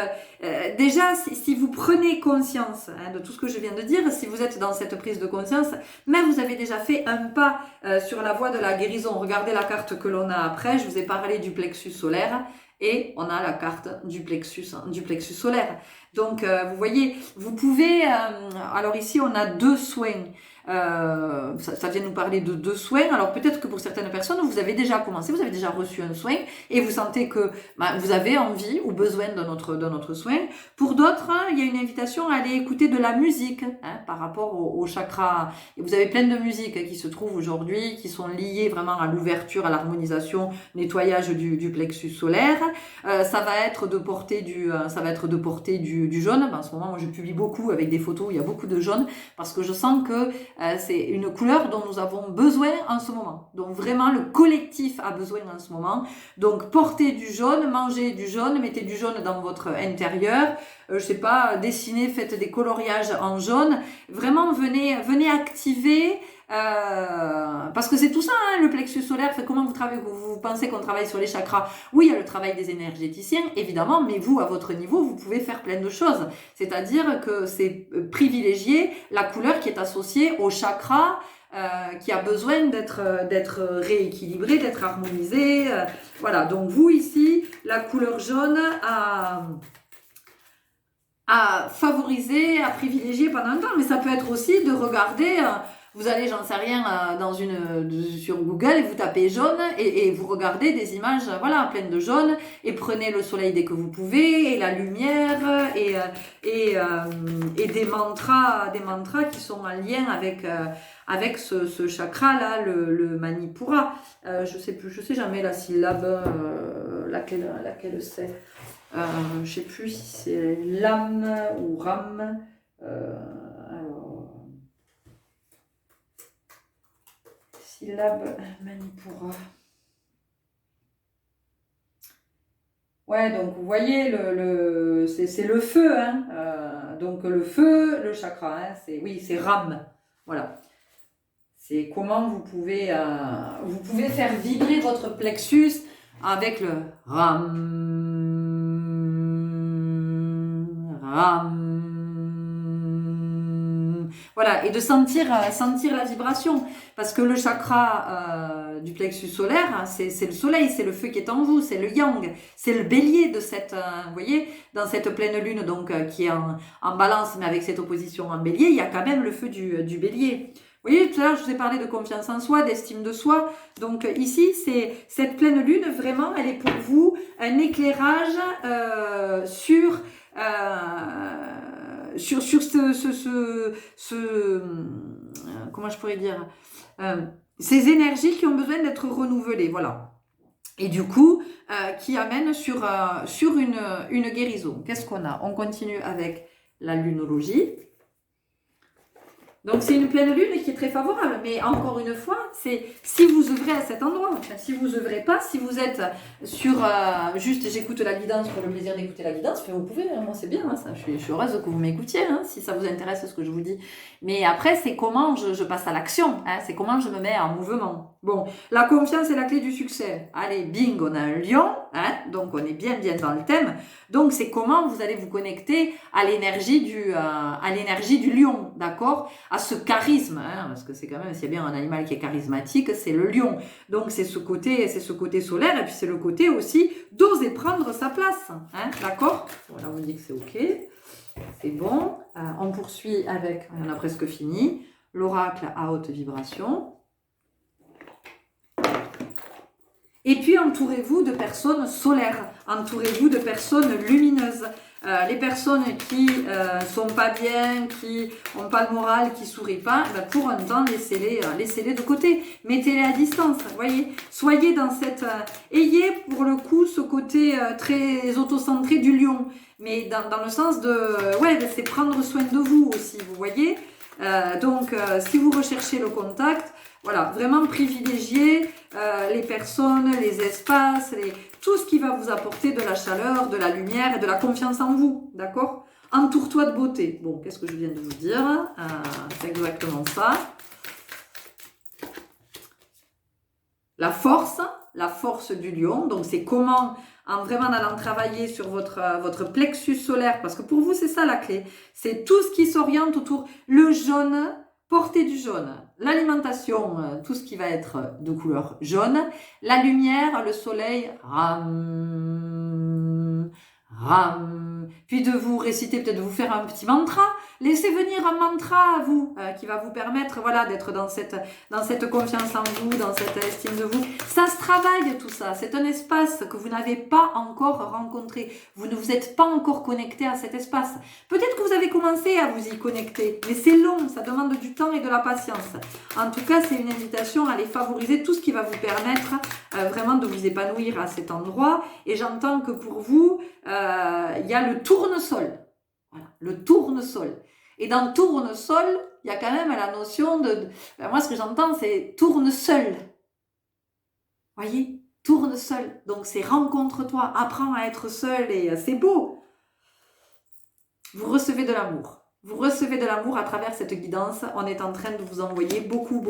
déjà, si vous prenez conscience hein, de tout ce que je viens de dire, si vous êtes dans cette prise de conscience, mais vous avez déjà fait un pas sur la voie de la guérison. Regardez la carte que l'on a après, je vous ai parlé du plexus solaire. Et on a la carte du plexus solaire. Donc, vous voyez, vous pouvez... alors ici, on a 2 soins. Ça vient nous parler de 2 soins. Alors peut-être que pour certaines personnes, vous avez déjà commencé, vous avez déjà reçu un soin et vous sentez que vous avez envie ou besoin d'un autre soin. Pour d'autres, il y a une invitation à aller écouter de la musique par rapport au chakra. Et vous avez plein de musiques qui se trouvent aujourd'hui, qui sont liées vraiment à l'ouverture, à l'harmonisation, nettoyage du plexus solaire. Ça va être de porter du jaune. En ce moment, moi, je publie beaucoup avec des photos. Il y a beaucoup de jaune parce que je sens que c'est une couleur dont nous avons besoin en ce moment. Donc vraiment, le collectif a besoin en ce moment. Donc portez du jaune, mangez du jaune, mettez du jaune dans votre intérieur. Je sais pas, dessinez, faites des coloriages en jaune. Vraiment, venez activer. Parce que c'est tout ça, le plexus solaire. Comment vous travaillez, vous pensez qu'on travaille sur les chakras? Oui, il y a le travail des énergéticiens, évidemment, mais vous, à votre niveau, vous pouvez faire plein de choses. C'est-à-dire que c'est privilégier la couleur qui est associée au chakra, qui a besoin d'être rééquilibré, d'être harmonisé. Voilà, donc vous ici, la couleur jaune à favoriser, à privilégier pendant un temps, mais ça peut être aussi de regarder... vous allez, j'en sais rien, sur Google et vous tapez jaune et vous regardez des images, voilà, pleines de jaune et prenez le soleil dès que vous pouvez et la lumière et des mantras qui sont en lien avec ce chakra là, le Manipura. Je sais jamais la syllabe laquelle c'est. Je sais plus si c'est Lam ou Ram. Alors. Syllabe Manipura. Ouais, donc vous voyez, c'est le feu, hein. Donc le feu, le chakra, hein, c'est Ram. Voilà. C'est comment vous pouvez faire vibrer votre plexus avec le Ram. Voilà, et de sentir la vibration, parce que le chakra du plexus solaire, c'est le soleil, c'est le feu qui est en vous, c'est le yang, c'est le bélier de cette, vous voyez, dans cette pleine lune, donc qui est en balance, mais avec cette opposition en bélier, il y a quand même le feu du bélier. Vous voyez, tout à l'heure, je vous ai parlé de confiance en soi, d'estime de soi. Donc ici, c'est cette pleine lune, vraiment, elle est pour vous un éclairage sur comment je pourrais dire, ces énergies qui ont besoin d'être renouvelées, voilà. Et du coup, qui amènent sur une guérison. Qu'est-ce qu'on a? On continue avec la lunologie. Donc c'est une pleine lune qui est très favorable, mais encore une fois, c'est si vous œuvrez à cet endroit, si vous œuvrez pas, si vous êtes sur juste j'écoute la guidance pour le plaisir d'écouter la guidance, vous pouvez, moi c'est bien, hein, ça, je suis heureuse que vous m'écoutiez, hein, si ça vous intéresse ce que je vous dis. Mais après c'est comment je passe à l'action, hein, c'est comment je me mets en mouvement. Bon, la confiance est la clé du succès. Allez, bing, on a un lion, hein, donc on est bien dans le thème. Donc c'est comment vous allez vous connecter à l'énergie du lion, d'accord? À ce charisme, hein, parce que c'est quand même, s'il y a bien un animal qui est charismatique, c'est le lion. Donc c'est ce côté solaire, et puis c'est le côté aussi d'oser prendre sa place, hein, d'accord? Voilà, on me dit que c'est ok, c'est bon. On poursuit avec, on a presque fini, l'oracle à haute vibration. Et puis entourez-vous de personnes solaires, entourez-vous de personnes lumineuses. Les personnes qui sont pas bien, qui ont pas le moral, qui sourient pas, ben pour un temps, laissez-les de côté. Mettez-les à distance, voyez. Soyez dans cette... ayez pour le coup ce côté très autocentré du lion. Mais dans le sens de... ouais, c'est prendre soin de vous aussi, vous voyez. Donc, si vous recherchez le contact, voilà, vraiment privilégier les personnes, les espaces, tout ce qui va vous apporter de la chaleur, de la lumière et de la confiance en vous, d'accord? Entoure-toi de beauté. Bon, qu'est-ce que je viens de vous dire? C'est exactement ça. La force du lion, donc c'est comment, en vraiment allant travailler sur votre plexus solaire, parce que pour vous c'est ça la clé, c'est tout ce qui s'oriente autour, le jaune, portez du jaune, l'alimentation, tout ce qui va être de couleur jaune, la lumière, le soleil, ram, puis de vous réciter, peut-être de vous faire un petit mantra. Laissez venir un mantra à vous qui va vous permettre voilà, d'être dans cette confiance en vous, dans cette estime de vous. Ça se travaille tout ça. C'est un espace que vous n'avez pas encore rencontré. Vous ne vous êtes pas encore connecté à cet espace. Peut-être que vous avez commencé à vous y connecter, mais c'est long, ça demande du temps et de la patience. En tout cas, c'est une invitation à aller favoriser tout ce qui va vous permettre vraiment de vous épanouir à cet endroit. Et j'entends que pour vous, il y a le tournesol. Voilà, le tournesol. Et dans le tournesol, il y a quand même la notion moi, ce que j'entends, c'est tourne seul. Voyez, tourne seul. Donc, c'est rencontre-toi, apprends à être seul et c'est beau. Vous recevez de l'amour. Vous recevez de l'amour à travers cette guidance. On est en train de vous envoyer beaucoup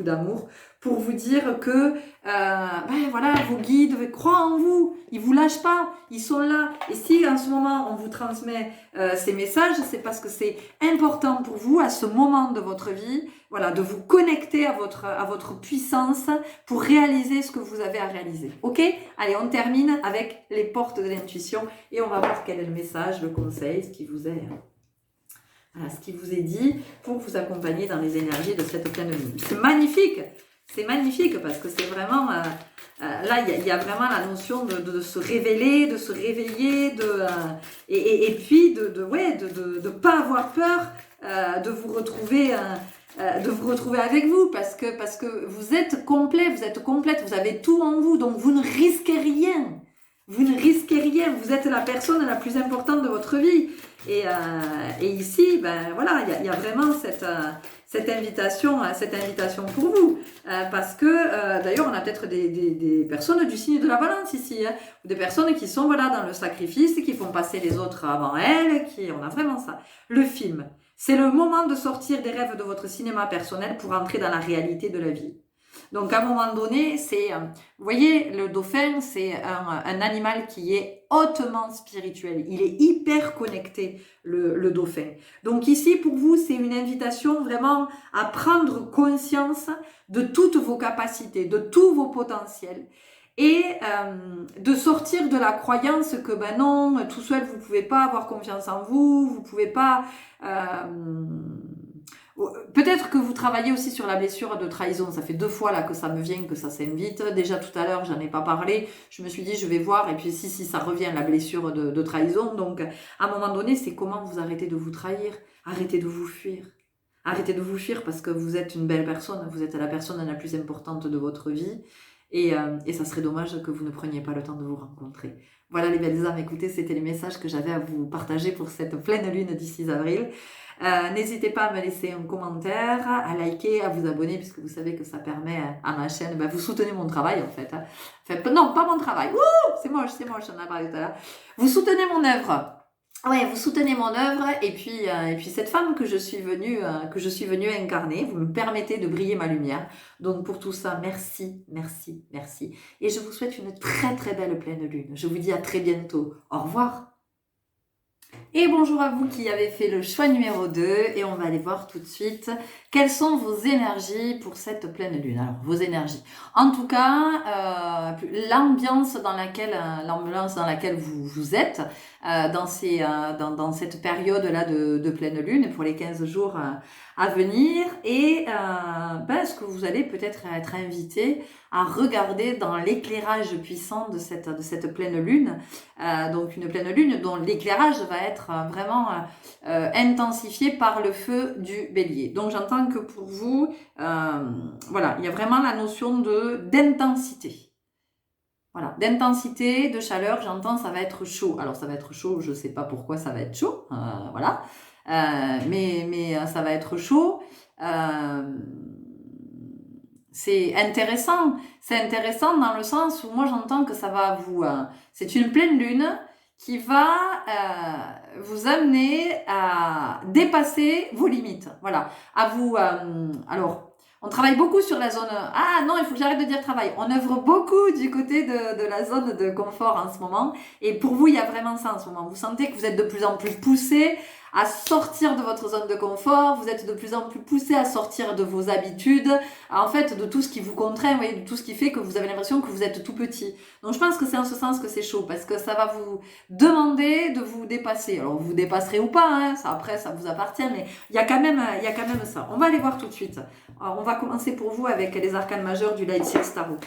d'amour pour vous dire que voilà, vos guides croient en vous. Ils vous lâchent pas. Ils sont là. Et si en ce moment on vous transmet ces messages, c'est parce que c'est important pour vous à ce moment de votre vie, voilà, de vous connecter à votre puissance pour réaliser ce que vous avez à réaliser. Ok ? Allez, on termine avec les portes de l'intuition et on va voir quel est le message, le conseil, ce qui vous est. Voilà, ce qui vous est dit pour vous accompagner dans les énergies de cette pleine lune. C'est magnifique parce que c'est vraiment, là il y a vraiment la notion de se révéler, de se réveiller, et puis de pas avoir peur de vous retrouver avec vous parce que vous êtes complet, vous êtes complète, vous avez tout en vous, donc vous ne risquez rien. Vous ne risquez rien, vous êtes la personne la plus importante de votre vie. Et ici, ben voilà, il y a vraiment cette invitation pour vous. Parce que, d'ailleurs, on a peut-être des personnes du signe de la balance ici, hein, ou des personnes qui sont voilà, dans le sacrifice, qui font passer les autres avant elles, on a vraiment ça. Le film, c'est le moment de sortir des rêves de votre cinéma personnel pour entrer dans la réalité de la vie. Donc, à un moment donné, vous voyez, le dauphin, c'est un animal qui est hautement spirituel. Il est hyper connecté, le dauphin. Donc ici, pour vous, c'est une invitation vraiment à prendre conscience de toutes vos capacités, de tous vos potentiels. Et de sortir de la croyance que, ben non, tout seul, vous pouvez pas avoir confiance en vous, vous pouvez pas... Peut-être que vous travaillez aussi sur la blessure de trahison. Ça fait 2 fois là que ça me vient, que ça s'invite. Déjà tout à l'heure, j'en ai pas parlé. Je me suis dit, je vais voir. Et puis si ça revient, la blessure de trahison. Donc, à un moment donné, c'est comment vous arrêtez de vous trahir. Arrêtez de vous fuir. Arrêtez de vous fuir parce que vous êtes une belle personne. Vous êtes la personne la plus importante de votre vie. Et ça serait dommage que vous ne preniez pas le temps de vous rencontrer. Voilà les belles âmes, écoutez, c'était les messages que j'avais à vous partager pour cette pleine lune du 6 avril. N'hésitez pas à me laisser un commentaire, à liker, à vous abonner, puisque vous savez que ça permet à ma chaîne, vous soutenez mon travail en fait. Enfin, non, pas mon travail, c'est moche, j'en ai parlé tout à l'heure. Vous soutenez mon œuvre. Ouais, vous soutenez mon œuvre et puis cette femme que je suis venue incarner, vous me permettez de briller ma lumière. Donc pour tout ça, merci. Et je vous souhaite une très très belle pleine lune. Je vous dis à très bientôt. Au revoir. Et bonjour à vous qui avez fait le choix numéro 2 et on va aller voir tout de suite quelles sont vos énergies pour cette pleine lune. Alors vos énergies. En tout cas, l'ambiance dans laquelle vous êtes dans cette période-là de pleine lune pour les 15 jours à venir et ce que vous allez peut-être être invité à regarder dans l'éclairage puissant de cette pleine lune. Donc une pleine lune dont l'éclairage va être vraiment intensifié par le feu du bélier. Donc j'entends que pour vous, voilà, il y a vraiment la notion d'intensité. Voilà, d'intensité, de chaleur, j'entends ça va être chaud. Alors ça va être chaud, je sais pas pourquoi ça va être chaud, voilà. Mais ça va être chaud. C'est intéressant dans le sens où moi j'entends que ça va vous... c'est une pleine lune qui va vous amener à dépasser vos limites. Voilà, à vous... alors, on travaille beaucoup sur la zone... Ah non, il faut que j'arrête de dire travail. On œuvre beaucoup du côté de la zone de confort en ce moment. Et pour vous, il y a vraiment ça en ce moment. Vous sentez que vous êtes de plus en plus poussé à sortir de votre zone de confort, vous êtes de plus en plus poussé à sortir de vos habitudes, en fait de tout ce qui vous contraint, vous voyez, de tout ce qui fait que vous avez l'impression que vous êtes tout petit. Donc je pense que c'est en ce sens que c'est chaud, parce que ça va vous demander de vous dépasser. Alors vous dépasserez ou pas, hein, ça après ça vous appartient, mais il y a quand même ça. On va aller voir tout de suite. Alors on va commencer pour vous avec les arcanes majeurs du Light Six Tarot.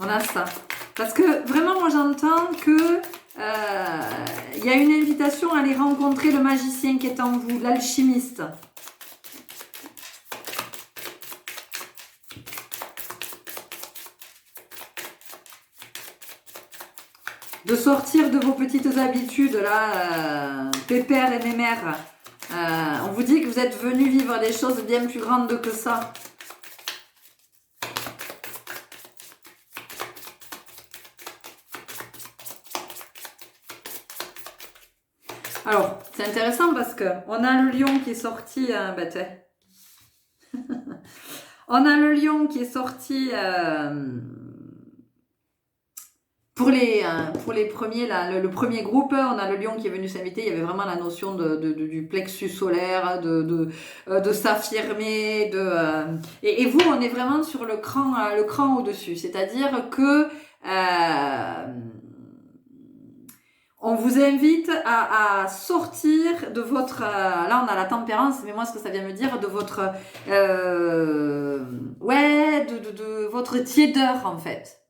On a ça. Parce que vraiment, moi j'entends que il y a une invitation à aller rencontrer le magicien qui est en vous, l'alchimiste. De sortir de vos petites habitudes, là, pépère et mémère. On vous dit que vous êtes venu vivre des choses bien plus grandes que ça. Alors, c'est intéressant parce que on a le lion qui est sorti... on a le lion qui est sorti... Pour les premiers, là, le premier groupe, on a le lion qui est venu s'inviter. Il y avait vraiment la notion du plexus solaire, de s'affirmer. Et vous, on est vraiment sur le cran au-dessus. C'est-à-dire que... on vous invite à sortir de votre... là, on a la tempérance, mais moi, ce que ça vient me dire, de votre... de votre tiédeur, en fait.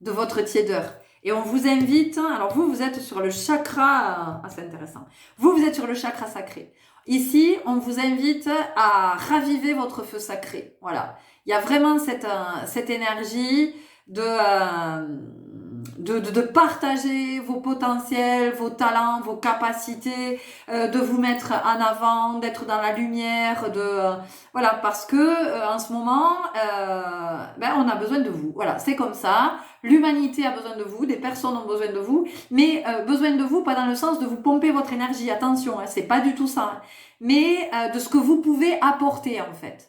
De votre tiédeur. Et on vous invite... Alors, vous êtes sur le chakra... Ah, c'est intéressant. Vous êtes sur le chakra sacré. Ici, on vous invite à raviver votre feu sacré. Voilà. Il y a vraiment cette énergie de partager vos potentiels, vos talents, vos capacités, de vous mettre en avant, d'être dans la lumière, voilà, parce que en ce moment, on a besoin de vous. Voilà, c'est comme ça. L'humanité a besoin de vous, des personnes ont besoin de vous, mais besoin de vous pas dans le sens de vous pomper votre énergie. Attention, hein, c'est pas du tout ça. Hein, mais de ce que vous pouvez apporter en fait.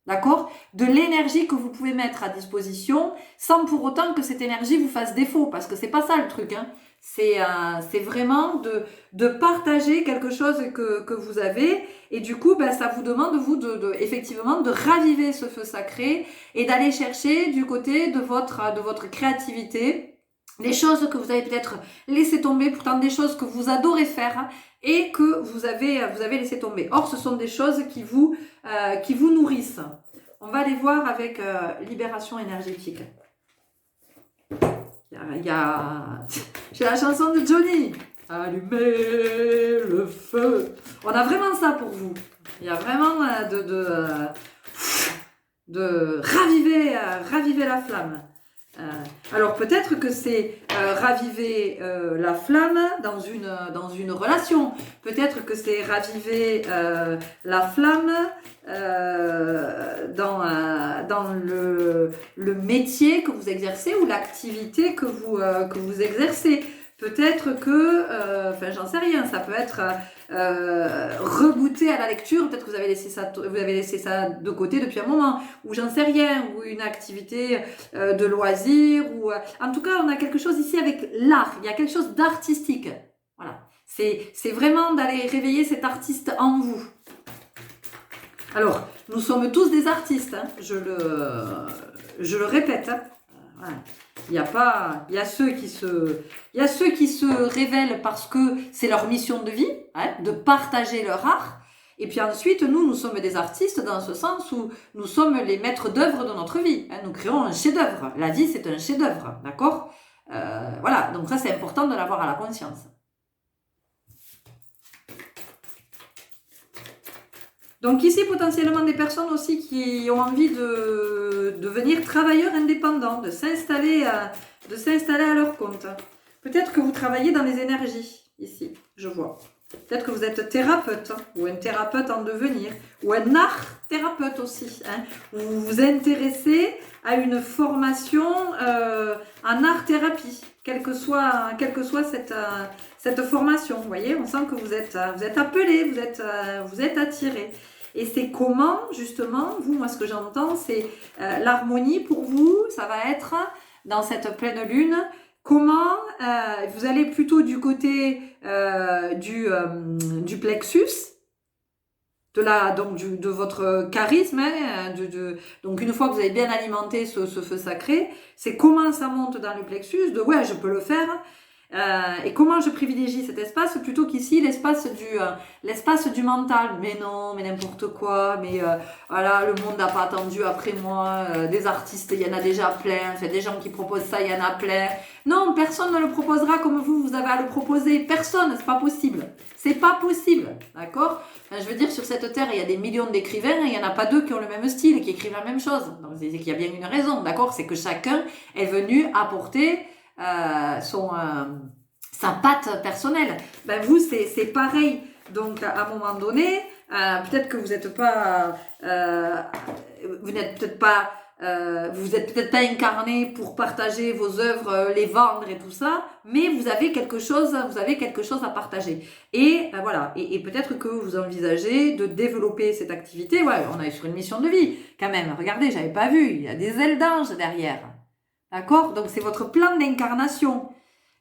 D'accord? De l'énergie que vous pouvez mettre à disposition sans pour autant que cette énergie vous fasse défaut, parce que c'est pas ça le truc, hein. C'est vraiment de partager quelque chose que vous avez, et du coup ça vous demande vous effectivement de raviver ce feu sacré et d'aller chercher du côté de votre créativité les choses que vous avez peut-être laissé tomber, pourtant des choses que vous adorez faire et que vous avez laissé tomber. Or, ce sont des choses qui vous nourrissent. On va aller voir avec libération énergétique. J'ai la chanson de Johnny. Allumez le feu. On a vraiment ça pour vous. Il y a vraiment de raviver la flamme. Alors peut-être que c'est raviver la flamme dans une relation. Peut-être que c'est raviver la flamme dans le métier que vous exercez ou l'activité que vous exercez. Peut-être que, j'en sais rien, ça peut être regoûter à la lecture, peut-être que vous avez laissé ça de côté depuis un moment, ou j'en sais rien, ou une activité de loisir, ou en tout cas on a quelque chose ici avec l'art, il y a quelque chose d'artistique. Voilà, c'est vraiment d'aller réveiller cet artiste en vous. Alors, nous sommes tous des artistes, hein, je le répète, hein. Voilà. Il y a ceux qui se révèlent parce que c'est leur mission de vie, hein, de partager leur art. Et puis ensuite, nous sommes des artistes dans ce sens où nous sommes les maîtres d'œuvre de notre vie. Hein, nous créons un chef-d'œuvre. La vie, c'est un chef-d'œuvre, d'accord ? Voilà, donc ça, c'est important de l'avoir à la conscience. Donc ici, potentiellement, des personnes aussi qui ont envie de devenir travailleurs indépendants, de s'installer à leur compte. Peut-être que vous travaillez dans les énergies, ici, je vois. Peut-être que vous êtes thérapeute, hein, ou un thérapeute en devenir, ou un art thérapeute aussi. Hein, vous vous intéressez à une formation en art-thérapie, quelle que soit cette formation. Vous voyez, on sent que vous êtes appelé, vous êtes attiré. Et c'est comment, justement, moi ce que j'entends, c'est l'harmonie pour vous, ça va être dans cette pleine lune, comment vous allez plutôt du côté du plexus, de votre charisme, hein, donc une fois que vous avez bien alimenté ce feu sacré, c'est comment ça monte dans le plexus, de ouais, je peux le faire, et comment je privilégie cet espace plutôt qu'ici l'espace du mental. Mais non, mais n'importe quoi, mais voilà, le monde n'a pas attendu après moi, des artistes, il y en a déjà plein, enfin, des gens qui proposent ça, il y en a plein. Non, personne ne le proposera comme vous avez à le proposer. Personne, c'est pas possible. C'est pas possible, d'accord? Enfin, je veux dire, sur cette terre, il y a des millions d'écrivains et il n'y en a pas deux qui ont le même style, qui écrivent la même chose. Donc, c'est qu'il y a bien une raison, d'accord? C'est que chacun est venu apporter sa patte personnelle. Ben, vous, c'est pareil. Donc, à un moment donné, peut-être que vous n'êtes pas... vous êtes peut-être pas incarné pour partager vos œuvres, les vendre et tout ça, mais vous avez quelque chose à partager. Et voilà. Et peut-être que vous envisagez de développer cette activité. Ouais, on est sur une mission de vie, quand même. Regardez, j'avais pas vu. Il y a des ailes d'ange derrière. D'accord? Donc c'est votre plan d'incarnation.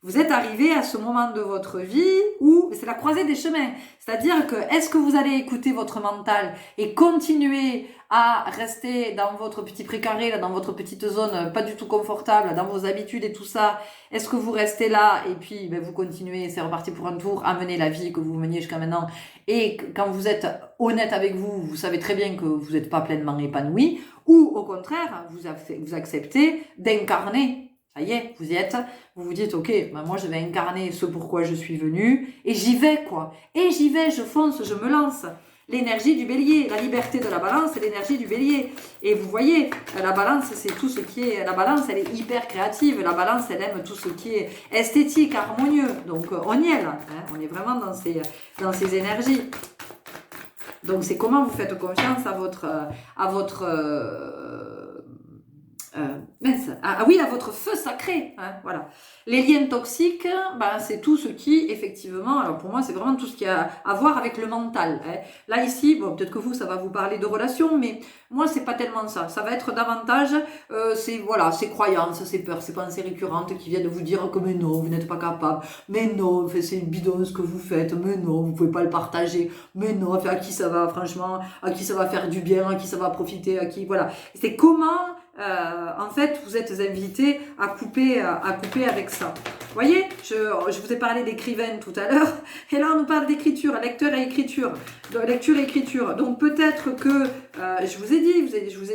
Vous êtes arrivé à ce moment de votre vie où c'est la croisée des chemins. C'est-à-dire que est-ce que vous allez écouter votre mental et continuer à rester dans votre petit précaré, là, dans votre petite zone pas du tout confortable, dans vos habitudes et tout ça? Est-ce que vous restez là et puis vous continuez, c'est reparti pour un tour, à mener la vie que vous meniez jusqu'à maintenant? Et quand vous êtes honnête avec vous, vous savez très bien que vous n'êtes pas pleinement épanoui, ou au contraire, vous acceptez d'incarner. Ça y est, vous y êtes, vous vous dites, ok, moi je vais incarner ce pourquoi je suis venu, et j'y vais quoi. Et j'y vais, je fonce, je me lance. L'énergie du bélier, la liberté de la balance, c'est l'énergie du bélier. Et vous voyez, la balance, c'est tout ce qui est... La balance, elle est hyper créative. La balance, elle aime tout ce qui est esthétique, harmonieux. Donc on y est là, hein, on est vraiment dans ces énergies. Donc c'est comment vous faites confiance à votre à votre feu sacré, hein, voilà. Les liens toxiques, c'est tout ce qui, effectivement, alors pour moi, c'est vraiment tout ce qui a à voir avec le mental. Hein. Là, ici, bon, peut-être que vous, ça va vous parler de relations, mais moi, c'est pas tellement ça. Ça va être davantage, ces croyances, ces peurs, ces pensées récurrentes qui viennent vous dire que mais non, vous n'êtes pas capable, mais non, c'est une bidon ce que vous faites, mais non, vous pouvez pas le partager, mais non, à qui ça va, franchement, à qui ça va faire du bien, à qui ça va profiter, à qui, voilà. C'est comment... en fait, vous êtes invités à couper avec ça. Vous voyez, je vous ai parlé d'écrivaine tout à l'heure, et là on nous parle d'écriture, lecture et écriture, lecture et écriture. Donc peut-être que, je vous ai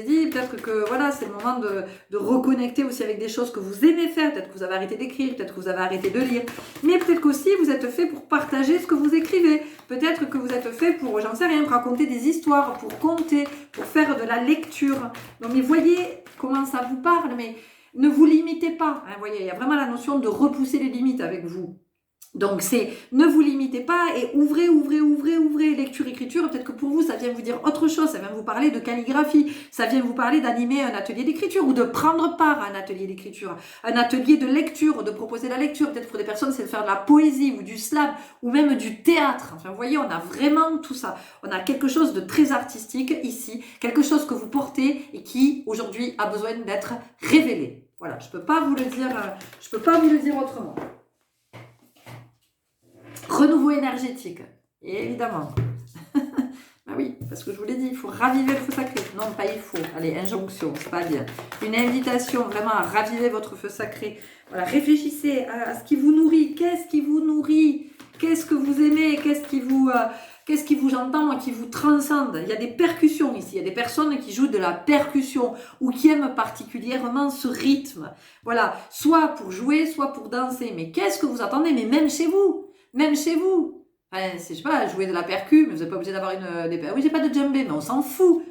dit, peut-être que voilà, c'est le moment de reconnecter aussi avec des choses que vous aimez faire. Peut-être que vous avez arrêté d'écrire, peut-être que vous avez arrêté de lire, mais peut-être qu'aussi vous êtes fait pour partager ce que vous écrivez. Peut-être que vous êtes fait pour, j'en sais rien, pour raconter des histoires, pour conter, pour faire de la lecture. Donc mais voyez comment ça vous parle, mais ne vous limitez pas. Hein, voyez, il y a vraiment la notion de repousser les limites avec vous. Donc c'est, ne vous limitez pas et ouvrez, lecture, écriture. Peut-être que pour vous, ça vient vous dire autre chose, ça vient vous parler de calligraphie, ça vient vous parler d'animer un atelier d'écriture ou de prendre part à un atelier d'écriture, un atelier de lecture, de proposer la lecture. Peut-être pour des personnes, c'est de faire de la poésie ou du slam ou même du théâtre. Enfin, vous voyez, on a vraiment tout ça. On a quelque chose de très artistique ici, quelque chose que vous portez et qui, aujourd'hui, a besoin d'être révélé. Voilà, je peux pas vous le dire autrement. Renouveau énergétique, et évidemment. Oui, parce que je vous l'ai dit, il faut raviver le feu sacré. Non, pas il faut. Allez, injonction, c'est pas bien. Une invitation vraiment à raviver votre feu sacré. Voilà, réfléchissez à ce qui vous nourrit. Qu'est-ce qui vous nourrit? Qu'est-ce que vous aimez? Qu'est-ce qui vous j'entends, qui vous transcende? Il y a des percussions ici. Il y a des personnes qui jouent de la percussion ou qui aiment particulièrement ce rythme. Voilà, soit pour jouer, soit pour danser. Mais qu'est-ce que vous attendez? Mais même chez vous. Enfin, je sais pas, jouer de la percu, mais vous n'êtes pas obligé d'avoir oui, j'ai pas de djembé, mais on s'en fout.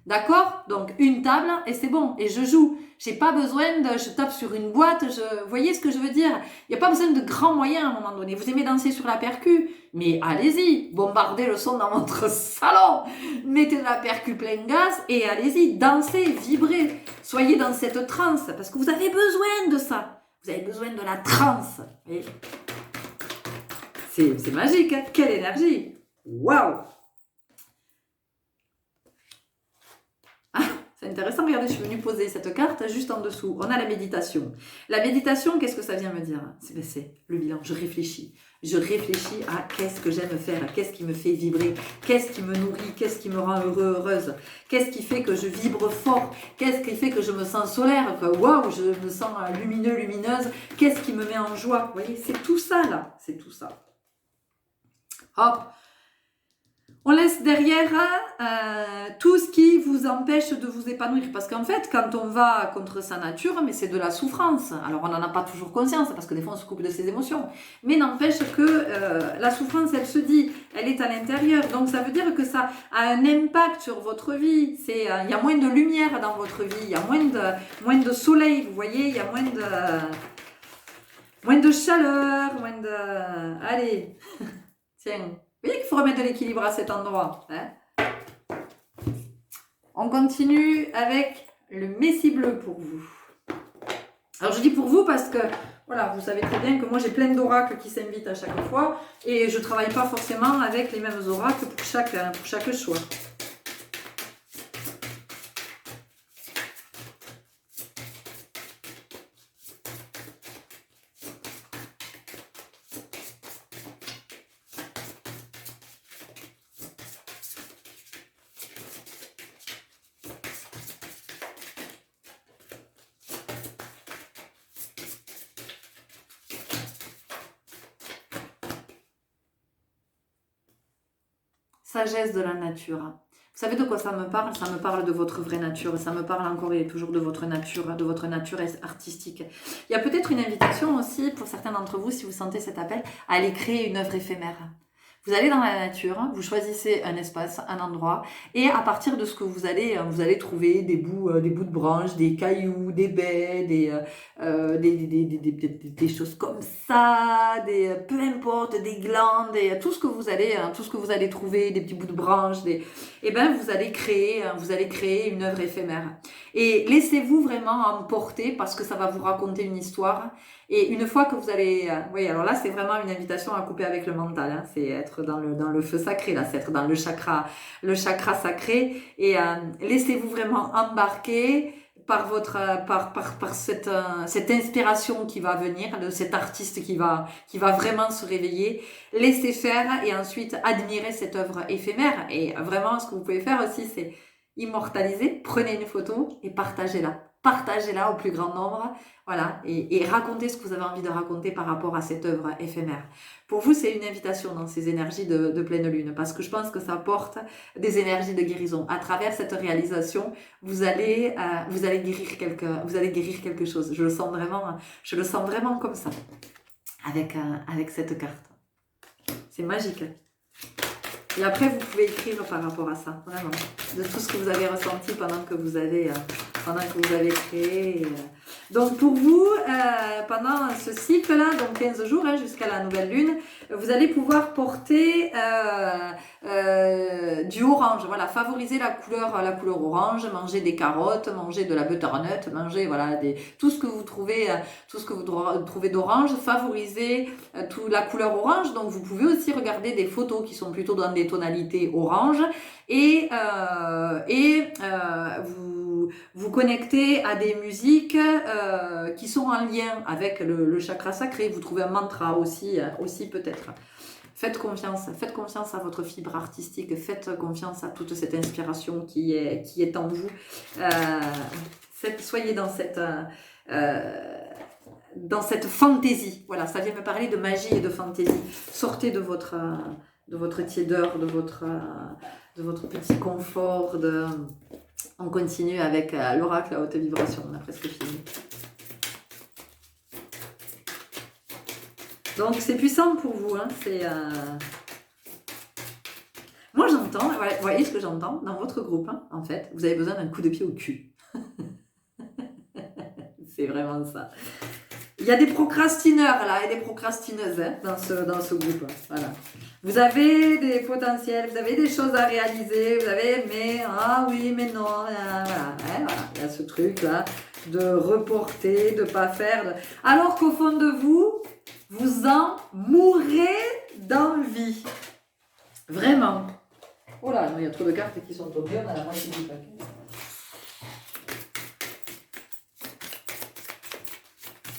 D'accord? Donc, une table, et c'est bon, et je joue. J'ai pas besoin je tape sur une boîte, vous voyez ce que je veux dire? Il n'y a pas besoin de grands moyens à un moment donné. Vous aimez danser sur la percu? Mais allez-y, bombardez le son dans votre salon. Mettez de la percu plein gaz et allez-y, dansez, vibrez. Soyez dans cette transe, parce que vous avez besoin de ça. Vous avez besoin de la transe. C'est magique, hein? Quelle énergie! Waouh! C'est intéressant, regardez, je suis venue poser cette carte juste en dessous. On a la méditation. La méditation, qu'est-ce que ça vient me dire? C'est le bilan, je réfléchis. Je réfléchis à qu'est-ce que j'aime faire, qu'est-ce qui me fait vibrer, qu'est-ce qui me nourrit, qu'est-ce qui me rend heureuse, qu'est-ce qui fait que je vibre fort, qu'est-ce qui fait que je me sens solaire, que waouh, je me sens lumineux, lumineuse, qu'est-ce qui me met en joie. Vous voyez, c'est tout ça là, c'est tout ça. Hop. On laisse derrière tout ce qui vous empêche de vous épanouir. Parce qu'en fait, quand on va contre sa nature, mais c'est de la souffrance. Alors, on n'en a pas toujours conscience, parce que des fois, on se coupe de ses émotions. Mais n'empêche que la souffrance, elle se dit, elle est à l'intérieur. Donc, ça veut dire que ça a un impact sur votre vie. Il y a moins de lumière dans votre vie, il y a moins de soleil, vous voyez, il y a moins de chaleur, moins de... Allez, tiens. Vous voyez qu'il faut remettre de l'équilibre à cet endroit. Hein. On continue avec le Messie bleu pour vous. Alors je dis pour vous parce que, voilà, vous savez très bien que moi j'ai plein d'oracles qui s'invitent à chaque fois et je ne travaille pas forcément avec les mêmes oracles pour chaque choix. Sagesse de la nature. Vous savez de quoi ça me parle? Ça me parle de votre vraie nature. Ça me parle encore et toujours de votre nature artistique. Il y a peut-être une invitation aussi pour certains d'entre vous, si vous sentez cet appel, à aller créer une œuvre éphémère. Vous allez dans la nature, vous choisissez un espace, un endroit, et à partir de ce que vous allez trouver des bouts de branches, des cailloux, des baies, des choses comme ça, peu importe, des glandes, tout ce que vous allez trouver, des petits bouts de branches, et ben vous allez créer une œuvre éphémère. Et laissez-vous vraiment emporter parce que ça va vous raconter une histoire. Et une fois que vous allez... oui, alors là, c'est vraiment une invitation à couper avec le mental. Hein, c'est être dans le feu sacré, là, c'est être dans le chakra sacré. Et laissez-vous vraiment embarquer par cette inspiration qui va venir, de cet artiste qui va vraiment se réveiller. Laissez faire et ensuite admirer cette œuvre éphémère. Et vraiment, ce que vous pouvez faire aussi, c'est immortaliser. Prenez une photo et partagez-la. Partagez-la au plus grand nombre, voilà, et racontez ce que vous avez envie de raconter par rapport à cette œuvre éphémère. Pour vous, c'est une invitation dans ces énergies de pleine lune, parce que je pense que ça porte des énergies de guérison. À travers cette réalisation, vous allez guérir quelque chose. Je le sens vraiment comme ça, avec cette carte. C'est magique. Et après, vous pouvez écrire par rapport à ça, vraiment, de tout ce que vous avez ressenti pendant que vous avez créé. Donc pour vous, pendant ce cycle-là, donc 15 jours jusqu'à la nouvelle lune, vous allez pouvoir porter du orange. Voilà, favoriser la couleur orange, manger des carottes, manger de la butternut, manger tout ce que vous trouvez d'orange, favoriser la couleur orange. Donc vous pouvez aussi regarder des photos qui sont plutôt dans des tonalités orange et vous connectez à des musiques qui sont en lien avec le chakra sacré. Vous trouvez un mantra aussi peut-être. Faites confiance à votre fibre artistique, faites confiance à toute cette inspiration qui est en vous. Soyez dans cette fantaisie. Voilà, ça vient me parler de magie et de fantaisie. Sortez de votre tiédeur, de votre petit confort. On continue avec l'oracle à haute vibration. On a presque fini. Donc c'est puissant pour vous. Hein. Moi j'entends, vous voyez ce que j'entends dans votre groupe, hein, en fait, vous avez besoin d'un coup de pied au cul. C'est vraiment ça. Il y a des procrastineurs là et des procrastineuses dans ce groupe. Voilà. Vous avez des potentiels, vous avez des choses à réaliser, mais non, voilà. Il y a ce truc là de reporter, de pas faire. Alors qu'au fond de vous, vous en mourrez d'envie. Vraiment. Oh là, il y a trop de cartes qui sont tombées, on a la moitié du paquet.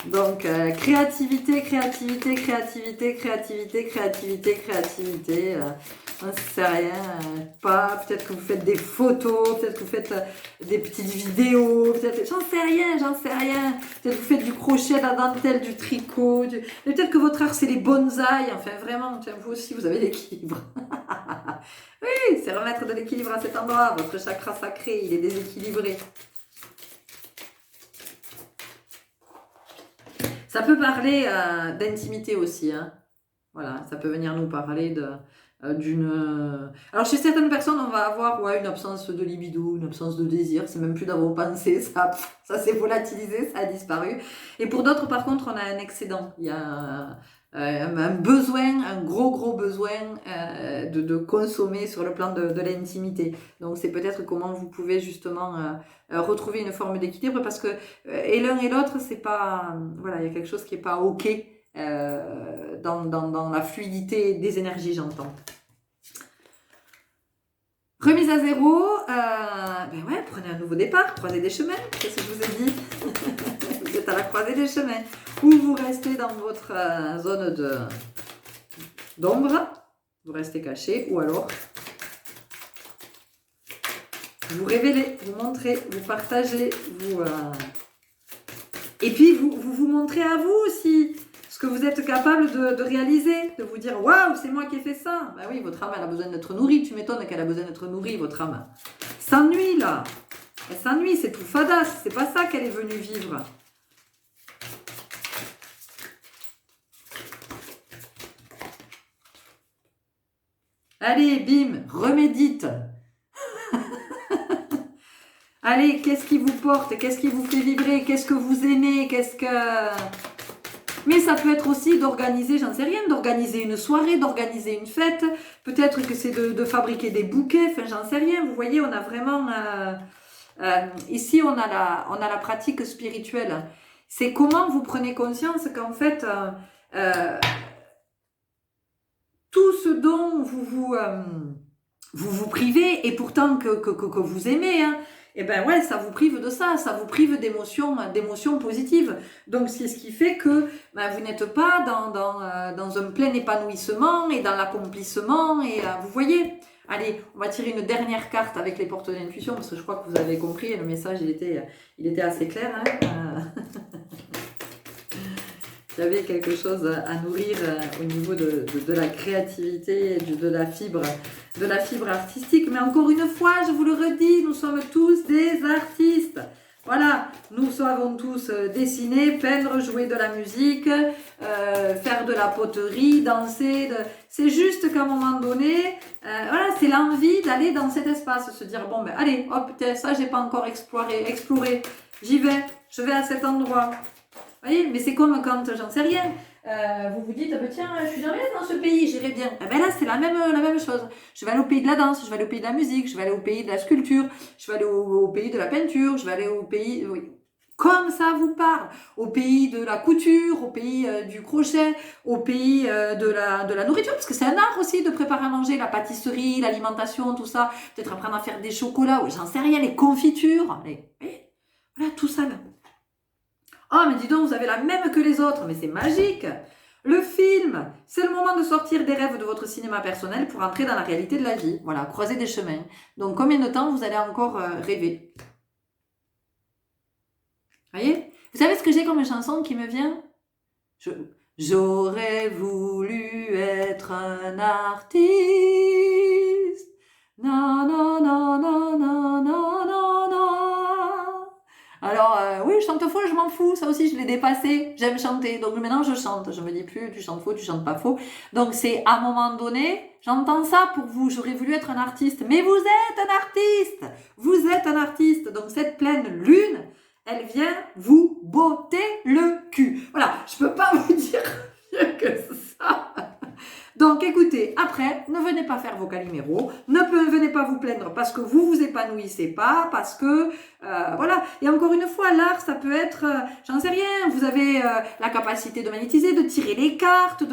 Donc, créativité, créativité, créativité, créativité, créativité, créativité. J'en sais rien, pas. Peut-être que vous faites des photos, peut-être que vous faites des petites vidéos, peut-être. J'en sais rien, j'en sais rien. Peut-être que vous faites du crochet, de la dentelle, du tricot. Mais peut-être que votre art, c'est les bonsaïs. Enfin, vraiment, tiens, vous aussi, vous avez l'équilibre. Oui, c'est remettre de l'équilibre à cet endroit. Votre chakra sacré, il est déséquilibré. Ça peut parler d'intimité aussi, hein. Voilà, ça peut venir nous parler d'une... Alors chez certaines personnes, on va avoir une absence de libido, une absence de désir, c'est même plus dans vos pensées, ça s'est volatilisé, ça a disparu. Et pour d'autres, par contre, on a un excédent. Il y a un besoin, un gros besoin de consommer sur le plan de l'intimité. Donc c'est peut-être comment vous pouvez justement retrouver une forme d'équilibre, parce que et l'un et l'autre, c'est pas... voilà, il y a quelque chose qui est pas OK dans la fluidité des énergies, j'entends. Remise à zéro, ben ouais, prenez un nouveau départ, croisez des chemins, qu'est-ce que je vous ai dit? Vous êtes à la croisée des chemins. Ou vous restez dans votre zone d'ombre, vous restez caché, ou alors vous révélez, vous montrez, vous partagez, et puis vous montrez à vous aussi ce que vous êtes capable de réaliser, de vous dire waouh, c'est moi qui ai fait ça. Ben oui, votre âme, elle a besoin d'être nourrie. Tu m'étonnes qu'elle a besoin d'être nourrie, votre âme. S'ennuie là. Elle s'ennuie, c'est tout fadasse. C'est pas ça qu'elle est venue vivre. Allez, bim, remédite. Allez, qu'est-ce qui vous porte? Qu'est-ce qui vous fait vibrer? Qu'est-ce que vous aimez? Mais ça peut être aussi d'organiser, j'en sais rien, d'organiser une soirée, d'organiser une fête. Peut-être que c'est de fabriquer des bouquets, enfin j'en sais rien. Vous voyez, on a vraiment... ici, on a la pratique spirituelle. C'est comment vous prenez conscience qu'en fait, tout ce dont vous privez, et pourtant que vous aimez, hein, et ben ouais, ça vous prive de ça vous prive d'émotions positives. Donc c'est ce qui fait que vous n'êtes pas dans un plein épanouissement et dans l'accomplissement. Et vous voyez, allez, on va tirer une dernière carte avec les portes d'intuition, parce que je crois que vous avez compris, le message il était assez clair, hein. Il y avait quelque chose à nourrir au niveau de la créativité, de la fibre artistique. Mais encore une fois, je vous le redis, nous sommes tous des artistes. Voilà, nous savons tous dessiner, peindre, jouer de la musique, faire de la poterie, danser. C'est juste qu'à un moment donné, voilà, c'est l'envie d'aller dans cet espace, se dire bon ben allez, hop, ça j'ai pas encore exploré, j'y vais, je vais à cet endroit. Vous voyez, mais c'est comme quand, j'en sais rien, vous vous dites, tiens, je suis jamais dans ce pays, j'irai bien. Eh ben là, c'est la même chose. Je vais aller au pays de la danse, je vais aller au pays de la musique, je vais aller au pays de la sculpture, je vais aller au pays de la peinture, je vais aller au pays... Oui. Comme ça vous parle, au pays de la couture, au pays du crochet, au pays de la nourriture, parce que c'est un art aussi de préparer à manger, la pâtisserie, l'alimentation, tout ça. Peut-être apprendre à faire des chocolats, ou j'en sais rien, les confitures. Voilà, tout ça là. Oh, mais dis donc, vous avez la même que les autres, mais c'est magique. Le film, c'est le moment de sortir des rêves de votre cinéma personnel pour entrer dans la réalité de la vie. Voilà, croiser des chemins. Donc, combien de temps vous allez encore rêver? Voyez? Vous savez ce que j'ai comme chanson qui me vient? J'aurais voulu être un artiste. Non, non, non, non, non, non, non, non. Alors, oui, je chante faux, je m'en fous. Ça aussi, je l'ai dépassé. J'aime chanter. Donc, maintenant, je chante. Je me dis plus, tu chantes faux, tu chantes pas faux. Donc, c'est à un moment donné, j'entends ça pour vous. J'aurais voulu être un artiste. Mais vous êtes un artiste. Vous êtes un artiste. Donc, cette pleine lune, elle vient vous botter le cul. Voilà, je peux pas vous dire mieux que ça. Donc écoutez, après, ne venez pas faire vos caliméros, ne venez pas vous plaindre parce que vous vous épanouissez pas, parce que, voilà. Et encore une fois, l'art, ça peut être, j'en sais rien, vous avez la capacité de magnétiser, de tirer les cartes,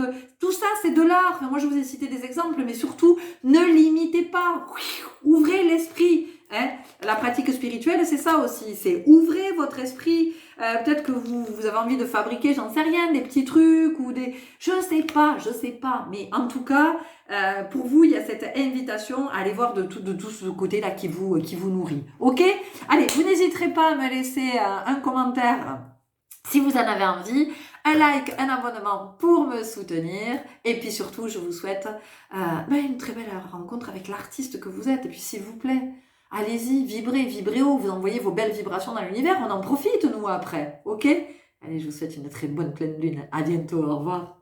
tout ça, c'est de l'art. Moi, je vous ai cité des exemples, mais surtout, ne limitez pas, ouvrez l'esprit. Hein. La pratique spirituelle, c'est ça aussi, c'est ouvrez votre esprit. Peut-être que vous avez envie de fabriquer, j'en sais rien, des petits trucs ou des... Je sais pas. Mais en tout cas, pour vous, il y a cette invitation à aller voir de tout ce côté-là qui vous nourrit. Ok? Allez, vous n'hésiterez pas à me laisser un commentaire si vous en avez envie, un like, un abonnement pour me soutenir. Et puis surtout, je vous souhaite une très belle rencontre avec l'artiste que vous êtes. Et puis s'il vous plaît, allez-y, vibrez haut, vous envoyez vos belles vibrations dans l'univers, on en profite nous après, ok? Allez, je vous souhaite une très bonne pleine lune, à bientôt, au revoir.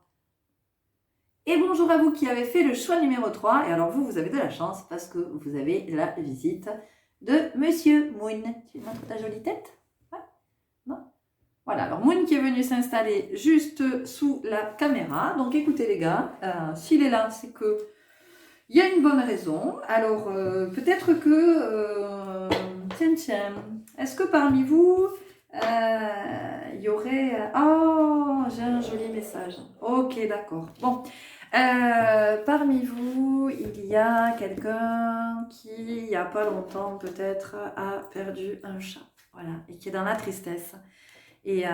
Et bonjour à vous qui avez fait le choix numéro 3, et alors vous avez de la chance parce que vous avez la visite de Monsieur Moon. Tu montres ta jolie tête? Ouais? Non? Voilà, alors Moon qui est venu s'installer juste sous la caméra, donc écoutez les gars, s'il est là, c'est que il y a une bonne raison. Alors, peut-être que... tiens, est-ce que parmi vous, il y aurait... Oh, j'ai un joli message. Ok, d'accord. Bon, parmi vous, il y a quelqu'un qui, il n'y a pas longtemps, peut-être, a perdu un chat. Voilà, et qui est dans la tristesse. Et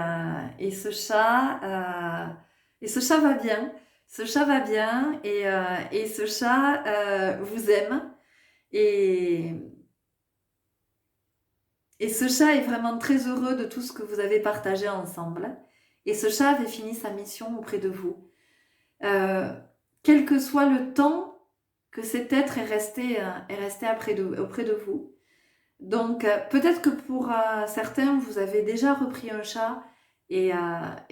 ce chat va bien. Ce chat va bien et ce chat vous aime et ce chat est vraiment très heureux de tout ce que vous avez partagé ensemble et ce chat avait fini sa mission auprès de vous. Quel que soit le temps que cet être est resté auprès de vous. Donc peut-être que pour certains vous avez déjà repris un chat. Et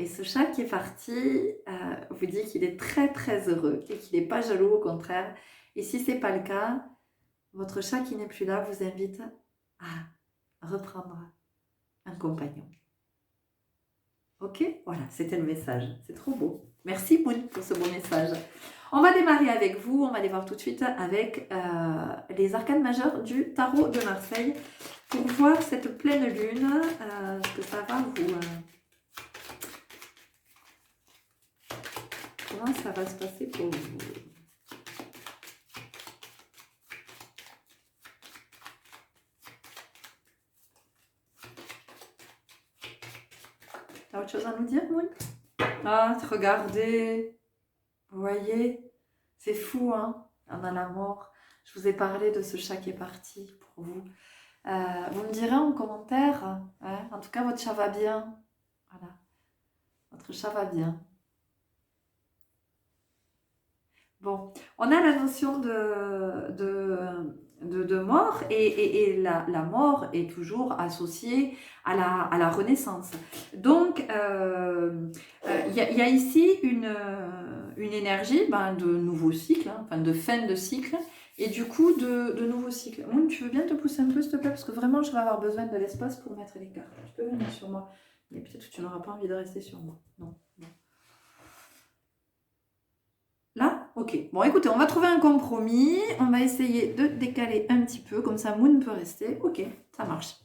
ce chat qui est parti vous dit qu'il est très très heureux et qu'il n'est pas jaloux, au contraire. Et si ce n'est pas le cas, votre chat qui n'est plus là vous invite à reprendre un compagnon. Ok? Voilà, c'était le message. C'est trop beau. Merci Moon pour ce beau message. On va démarrer avec vous. On va aller voir tout de suite avec les arcanes majeures du tarot de Marseille pour voir cette pleine lune, ce que ça va vous... Comment ça va se passer pour vous? T'as autre chose à nous dire, Moon? Ah, regardez. Vous voyez? C'est fou, hein? On a la mort. Je vous ai parlé de ce chat qui est parti pour vous. Vous me direz en commentaire, hein? En tout cas, votre chat va bien. Voilà. Votre chat va bien. Bon, on a la notion de mort et la mort est toujours associée à la renaissance. Donc, il y a ici une énergie de nouveau cycle, hein, de fin de cycle et du coup de nouveau cycle. Moon, tu veux bien te pousser un peu, s'il te plaît, parce que vraiment, je vais avoir besoin de l'espace pour mettre les cartes. Tu peux venir sur moi, mais peut-être que tu n'auras pas envie de rester sur moi. Non. Là? Ok. Bon, écoutez, on va trouver un compromis. On va essayer de décaler un petit peu. Comme ça, Moon peut rester. Ok, ça marche.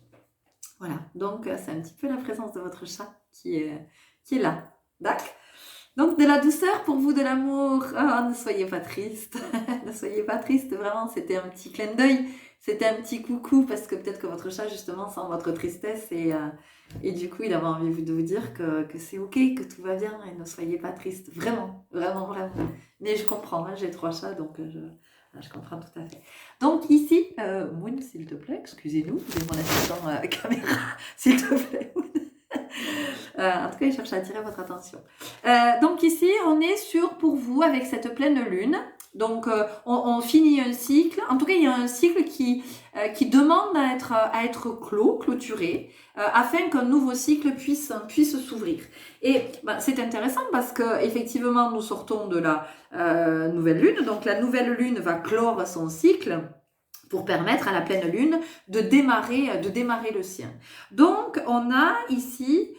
Voilà. Donc, c'est un petit peu la présence de votre chat qui est là. D'accord? Donc, de la douceur pour vous, de l'amour. Oh, ne soyez pas triste. Ne soyez pas triste. Vraiment, c'était un petit clin d'œil. C'était un petit coucou parce que peut-être que votre chat, justement, sent votre tristesse et du coup, il avait envie de vous dire que c'est ok, que tout va bien et ne soyez pas triste. Vraiment, vraiment, vraiment. Mais je comprends, hein, j'ai 3 chats, donc je comprends tout à fait. Donc ici, Moon, s'il te plaît, excusez-nous, vous êtes mon assistant caméra, s'il te plaît, Moon. En tout cas, il cherche à attirer votre attention. Donc ici, on est pour vous, avec cette pleine lune. Donc, on finit un cycle. En tout cas, il y a un cycle qui demande à être clôturé, afin qu'un nouveau cycle puisse s'ouvrir. Et c'est intéressant parce que effectivement, nous sortons de la nouvelle lune. Donc, la nouvelle lune va clore son cycle pour permettre à la pleine lune de démarrer le sien. Donc, on a ici...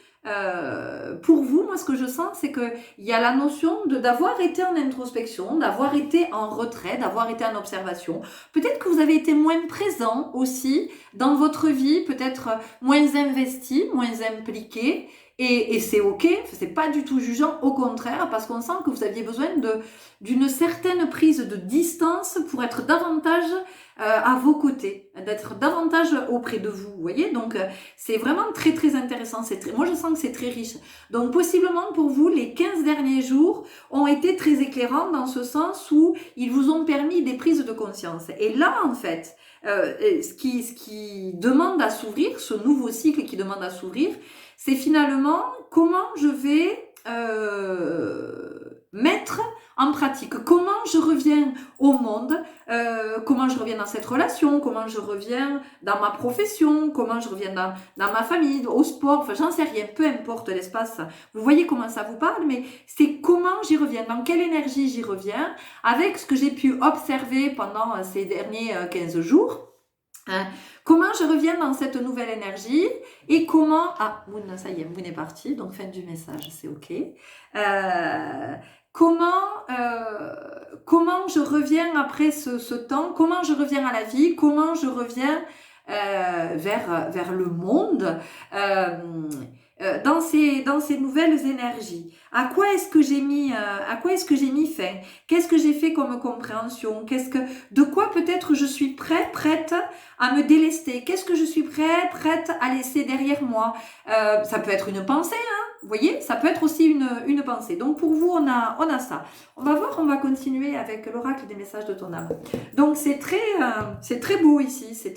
pour vous, moi ce que je sens, c'est qu'il y a la notion d'avoir été en introspection, d'avoir été en retrait, d'avoir été en observation. Peut-être que vous avez été moins présent aussi dans votre vie, peut-être moins investi, moins impliqué. Et c'est ok, c'est pas du tout jugeant, au contraire, parce qu'on sent que vous aviez besoin d'une certaine prise de distance pour être davantage à vos côtés, d'être davantage auprès de vous, vous voyez. Donc c'est vraiment très très intéressant, moi je sens que c'est très riche. Donc possiblement pour vous, les 15 derniers jours ont été très éclairants dans ce sens où ils vous ont permis des prises de conscience. Et là en fait, ce qui demande à s'ouvrir, ce nouveau cycle qui demande à s'ouvrir, c'est finalement comment je vais mettre en pratique, comment je reviens au monde, comment je reviens dans cette relation, comment je reviens dans ma profession, comment je reviens dans ma famille, au sport, enfin j'en sais rien, peu importe l'espace. Vous voyez comment ça vous parle, mais c'est comment j'y reviens, dans quelle énergie j'y reviens, avec ce que j'ai pu observer pendant ces derniers 15 jours. Comment je reviens dans cette nouvelle énergie et comment... Ah, Moon, ça y est, Moon est parti, donc fin du message, c'est OK. Comment je reviens après ce temps, comment je reviens à la vie, comment je reviens vers le monde dans ces nouvelles énergies. À quoi est-ce que j'ai mis fin? Qu'est-ce que j'ai fait comme compréhension? De quoi peut-être je suis prête à me délester? Qu'est-ce que je suis prête à laisser derrière moi? Ça peut être une pensée, hein? Vous voyez, ça peut être aussi une pensée. Donc pour vous, on a ça. On va voir, on va continuer avec l'oracle des messages de ton âme. Donc c'est très beau ici, c'est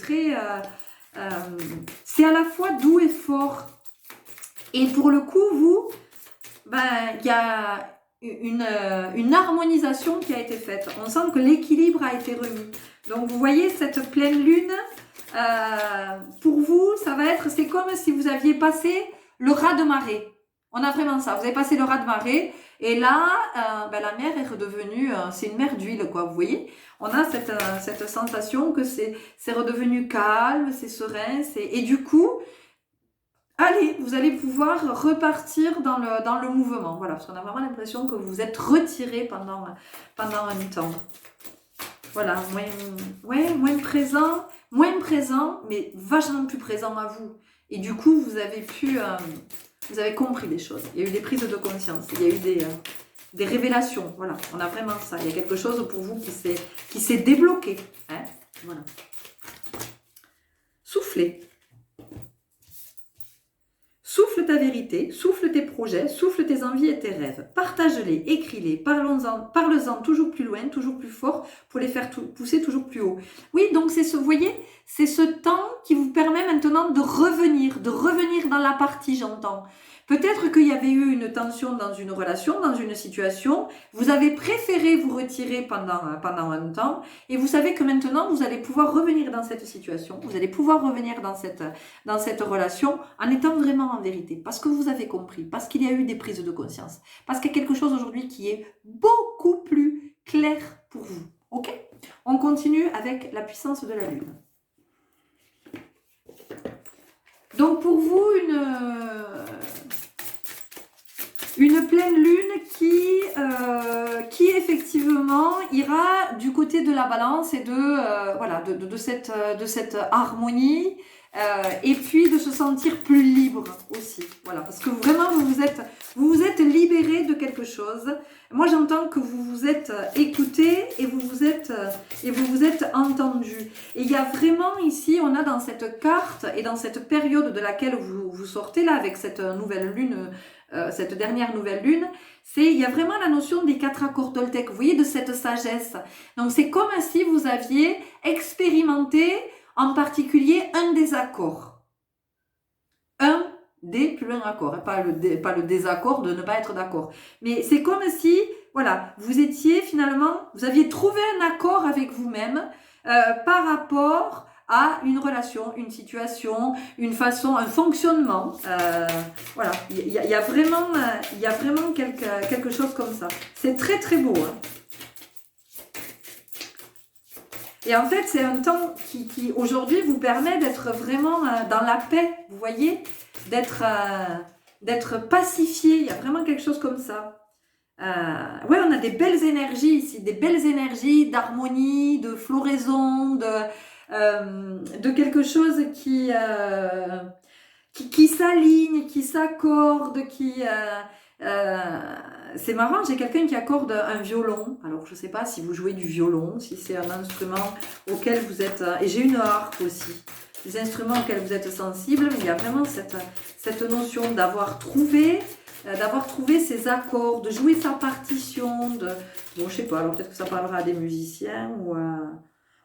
à la fois doux et fort. Et pour le coup, vous, il y a une harmonisation qui a été faite. On sent que l'équilibre a été remis. Donc vous voyez cette pleine lune, pour vous, c'est comme si vous aviez passé le raz de marée. On a vraiment ça. Vous avez passé le raz de marée et là, la mer est redevenue, c'est une mer d'huile, quoi. Vous voyez, on a cette sensation que c'est redevenu calme, c'est serein, et du coup, allez, vous allez pouvoir repartir dans le mouvement. Voilà, parce qu'on a vraiment l'impression que vous êtes retiré pendant un temps. Voilà, moins présent, mais vachement plus présent à vous. Et du coup, vous avez compris des choses. Il y a eu des prises de conscience, il y a eu des révélations. Voilà, on a vraiment ça. Il y a quelque chose pour vous qui s'est débloqué. Hein, voilà. Soufflez. Souffle ta vérité, souffle tes projets, souffle tes envies et tes rêves. Partage-les, écris-les, parle-en toujours plus loin, toujours plus fort, pour les faire pousser toujours plus haut. Oui, donc vous voyez, c'est ce temps qui vous permet maintenant de revenir dans la partie j'entends. Peut-être qu'il y avait eu une tension dans une relation, dans une situation, vous avez préféré vous retirer pendant un temps, et vous savez que maintenant, vous allez pouvoir revenir dans cette situation, vous allez pouvoir revenir dans cette relation en étant vraiment en vérité, parce que vous avez compris, parce qu'il y a eu des prises de conscience, parce qu'il y a quelque chose aujourd'hui qui est beaucoup plus clair pour vous. Ok ? On continue avec la puissance de la lune. Donc pour vous, une pleine lune qui effectivement ira du côté de la balance et de cette harmonie, et puis de se sentir plus libre aussi. Voilà, parce que vraiment vous vous êtes libéré de quelque chose. Moi j'entends que vous vous êtes écouté et vous vous êtes entendu. Et il y a vraiment ici, on a dans cette carte et dans cette période de laquelle vous sortez là avec cette nouvelle lune, cette dernière nouvelle lune, il y a vraiment la notion des 4 accords Toltec, vous voyez, de cette sagesse. Donc c'est comme si vous aviez expérimenté en particulier un des accords. Un des plus loin accords, hein, pas le désaccord de ne pas être d'accord. Mais c'est comme si, voilà, vous aviez trouvé un accord avec vous-même par rapport à une relation, une situation, une façon, un fonctionnement. Voilà, il y a vraiment quelque chose comme ça. C'est très très beau. Hein. Et en fait, c'est un temps qui aujourd'hui vous permet d'être vraiment dans la paix, vous voyez, d'être pacifié. Il y a vraiment quelque chose comme ça. Ouais, on a des belles énergies ici, des belles énergies d'harmonie, de floraison, de quelque chose qui qui s'alignent, qui s'accordent, c'est marrant, j'ai quelqu'un qui accorde un violon. Alors, je ne sais pas si vous jouez du violon, si c'est un instrument auquel vous êtes... Et j'ai une harpe aussi. Des instruments auxquels vous êtes sensible, mais il y a vraiment cette notion d'avoir trouvé ces accords, de jouer sa partition, bon, je sais pas, alors peut-être que ça parlera à des musiciens, ou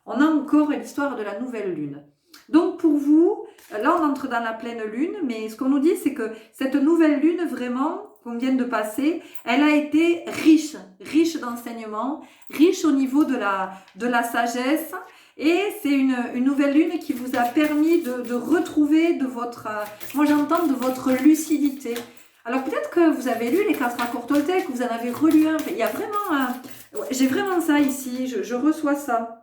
on a encore l'histoire de la nouvelle lune. Donc pour vous, là on entre dans la pleine lune, mais ce qu'on nous dit, c'est que cette nouvelle lune, vraiment, qu'on vient de passer, elle a été riche d'enseignements, riche au niveau de la sagesse, et c'est une nouvelle lune qui vous a permis de retrouver de votre, moi j'entends, de votre lucidité. Alors peut-être que vous avez lu les 4 accords Toltec, vous en avez relu un, il y a vraiment, j'ai vraiment ça ici, je reçois ça.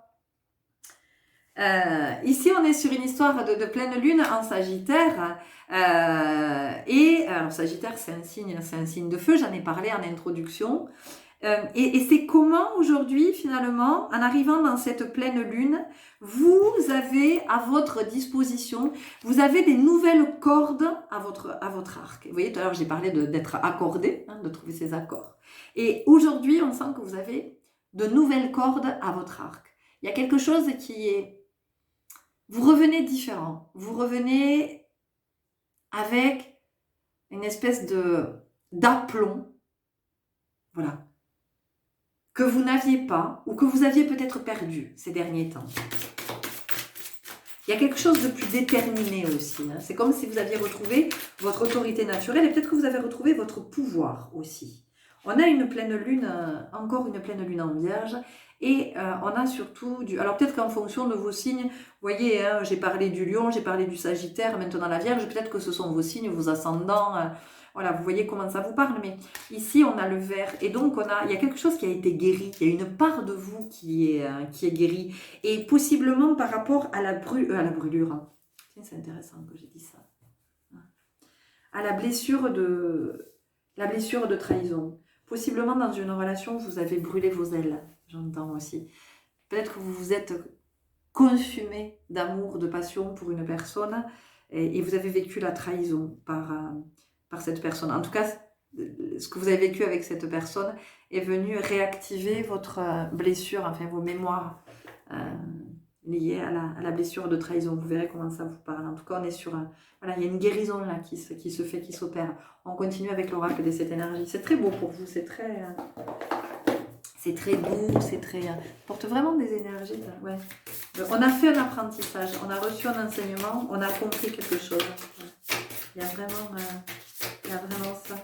Ici, on est sur une histoire de pleine lune en Sagittaire. Alors, Sagittaire, c'est un signe de feu, j'en ai parlé en introduction. Et c'est comment aujourd'hui, finalement, en arrivant dans cette pleine lune, vous avez à votre disposition, vous avez des nouvelles cordes à votre arc. Vous voyez, tout à l'heure, j'ai parlé d'être accordé, de trouver ces accords. Et aujourd'hui, on sent que vous avez de nouvelles cordes à votre arc. Il y a quelque chose qui est... Vous revenez différent. Vous revenez avec une espèce d'aplomb. Voilà. Que vous n'aviez pas, ou que vous aviez peut-être perdu ces derniers temps. Il y a quelque chose de plus déterminé aussi. C'est comme si vous aviez retrouvé votre autorité naturelle, et peut-être que vous avez retrouvé votre pouvoir aussi. On a une pleine lune, encore une pleine lune en Vierge, et on a surtout alors peut-être qu'en fonction de vos signes, vous voyez, j'ai parlé du Lion, j'ai parlé du Sagittaire, maintenant la Vierge, peut-être que ce sont vos signes, vos ascendants, voilà, vous voyez comment ça vous parle, mais ici on a le vert, et donc il y a quelque chose qui a été guéri, il y a une part de vous qui est guérie, et possiblement par rapport à la brûlure. Tiens, c'est intéressant que j'ai dit ça. À la blessure de trahison. Possiblement dans une relation, vous avez brûlé vos ailes, j'entends aussi. Peut-être que vous vous êtes consumé d'amour, de passion pour une personne, et vous avez vécu la trahison par cette personne. En tout cas, ce que vous avez vécu avec cette personne est venu réactiver votre blessure, enfin vos mémoires liées à la blessure de trahison. Vous verrez comment ça vous parle. En tout cas, on est sur... voilà, il y a une guérison là qui se fait, qui s'opère. On continue avec l'oracle de cette énergie. C'est très beau pour vous, c'est très doux, c'est très... porte vraiment des énergies. Là. Ouais. On a fait un apprentissage, on a reçu un enseignement, on a compris quelque chose. Il y a vraiment ça.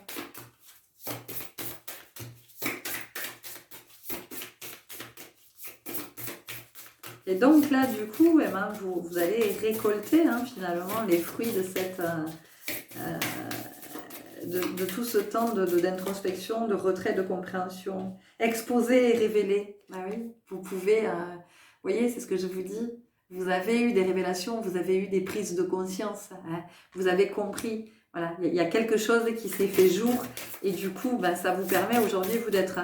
Et donc là, du coup, vous allez récolter finalement les fruits de cette... de tout ce temps d'introspection, de retrait, de compréhension. Exposer et révéler. Ah oui, vous pouvez... vous voyez, c'est ce que je vous dis. Vous avez eu des révélations, vous avez eu des prises de conscience. Vous avez compris. Voilà, il y a quelque chose qui s'est fait jour. Et du coup, ça vous permet aujourd'hui, vous d'être...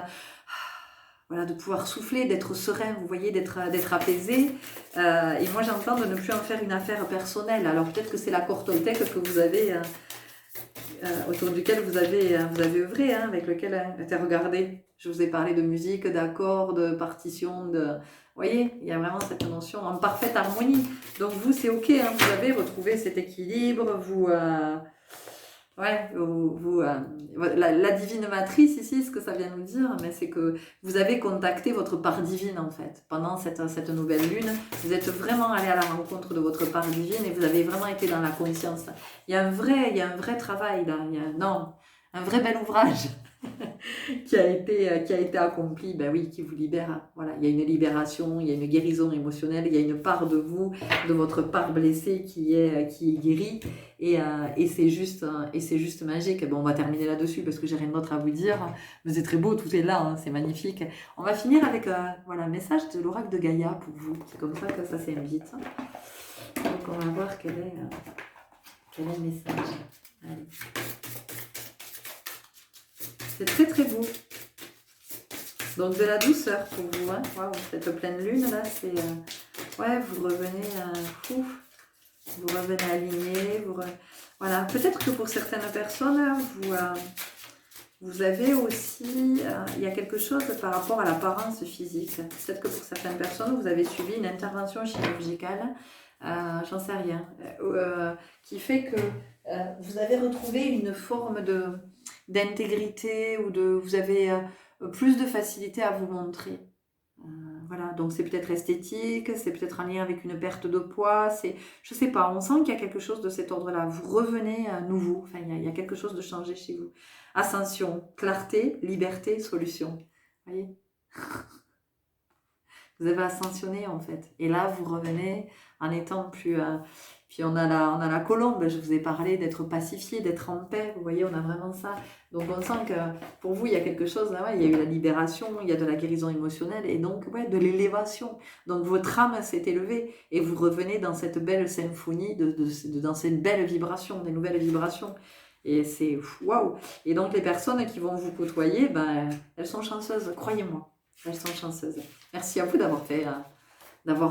Voilà, de pouvoir souffler, d'être serein, vous voyez, d'être apaisé. Et moi, j'entends de ne plus en faire une affaire personnelle. Alors, peut-être que c'est l'accord Toltec que vous avez, autour duquel vous avez œuvré, avec lequel, regardez, je vous ai parlé de musique, d'accords, de partitions, vous voyez, il y a vraiment cette notion en parfaite harmonie. Donc, vous, c'est OK, vous avez retrouvé cet équilibre, la divine matrice ici, ce que ça vient nous dire, mais c'est que vous avez contacté votre part divine en fait. Pendant cette nouvelle lune, vous êtes vraiment allé à la rencontre de votre part divine et vous avez vraiment été dans la conscience. Il y a un vrai travail là, un vrai bel ouvrage qui a été accompli, qui vous libère. Voilà, il y a une libération, il y a une guérison émotionnelle, il y a une part de vous, de votre part blessée qui est guérie. Et c'est juste magique. Bon, on va terminer là-dessus parce que j'ai rien d'autre à vous dire. Mais c'est très beau, tout est là, c'est magnifique. On va finir avec un message de l'oracle de Gaïa pour vous. C'est comme ça que ça s'invite. Donc on va voir quel est le message. Allez. C'est très très beau. Donc de la douceur pour vous. Waouh, cette pleine lune là, c'est... vous revenez... vous revenez aligné, Voilà, peut-être que pour certaines personnes, vous avez aussi, il y a quelque chose par rapport à l'apparence physique. Peut-être que pour certaines personnes, vous avez subi une intervention chirurgicale, j'en sais rien, qui fait que vous avez retrouvé une forme d'intégrité ou vous avez plus de facilité à vous montrer. Voilà, donc c'est peut-être esthétique, c'est peut-être en lien avec une perte de poids, je sais pas, on sent qu'il y a quelque chose de cet ordre-là. Vous revenez à nouveau, enfin il y a quelque chose de changé chez vous. Ascension, clarté, liberté, solution. Vous voyez? Vous avez ascensionné en fait. Et là, vous revenez en étant plus... Puis on a la colombe, je vous ai parlé d'être pacifié, d'être en paix. Vous voyez, on a vraiment ça. Donc on sent que pour vous, il y a quelque chose là, ouais, il y a eu la libération, il y a de la guérison émotionnelle et donc ouais, de l'élévation. Donc votre âme s'est élevée et vous revenez dans cette belle symphonie, dans cette belle vibration, des nouvelles vibrations. Et c'est waouh! Et donc les personnes qui vont vous côtoyer, ben, elles sont chanceuses, croyez-moi. Elles sont chanceuses. Merci à vous d'avoir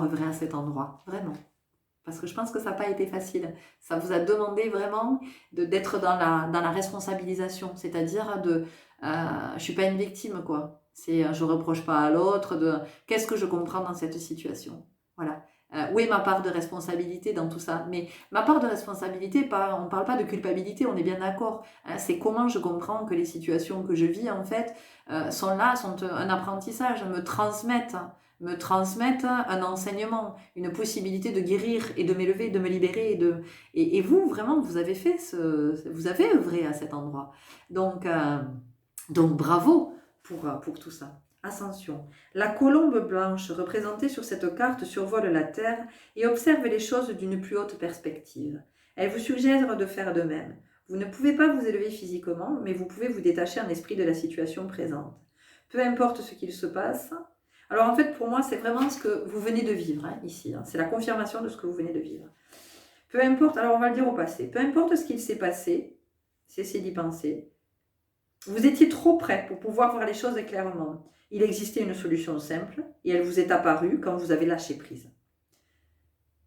œuvré à cet endroit, vraiment. Parce que je pense que ça n'a pas été facile. Ça vous a demandé vraiment d'être dans la responsabilisation, c'est-à-dire je suis pas une victime, quoi. Je reproche pas à l'autre qu'est-ce que je comprends dans cette situation. Voilà. Où est ma part de responsabilité dans tout ça? Mais ma part de responsabilité, on ne parle pas de culpabilité, on est bien d'accord. C'est comment je comprends que les situations que je vis, en fait, sont un apprentissage, me transmettent un enseignement, une possibilité de guérir et de m'élever, de me libérer. Et vous, vraiment, vous avez vous avez œuvré à cet endroit. Donc bravo pour tout ça. Ascension. La colombe blanche représentée sur cette carte survole la Terre et observe les choses d'une plus haute perspective. Elle vous suggère de faire de même. Vous ne pouvez pas vous élever physiquement, mais vous pouvez vous détacher en esprit de la situation présente. Peu importe ce qu'il se passe. Alors en fait, pour moi, c'est vraiment ce que vous venez de vivre ici. C'est la confirmation de ce que vous venez de vivre. Peu importe, alors on va le dire au passé, peu importe ce qu'il s'est passé, cessez d'y penser. Vous étiez trop près pour pouvoir voir les choses clairement. Il existait une solution simple et elle vous est apparue quand vous avez lâché prise.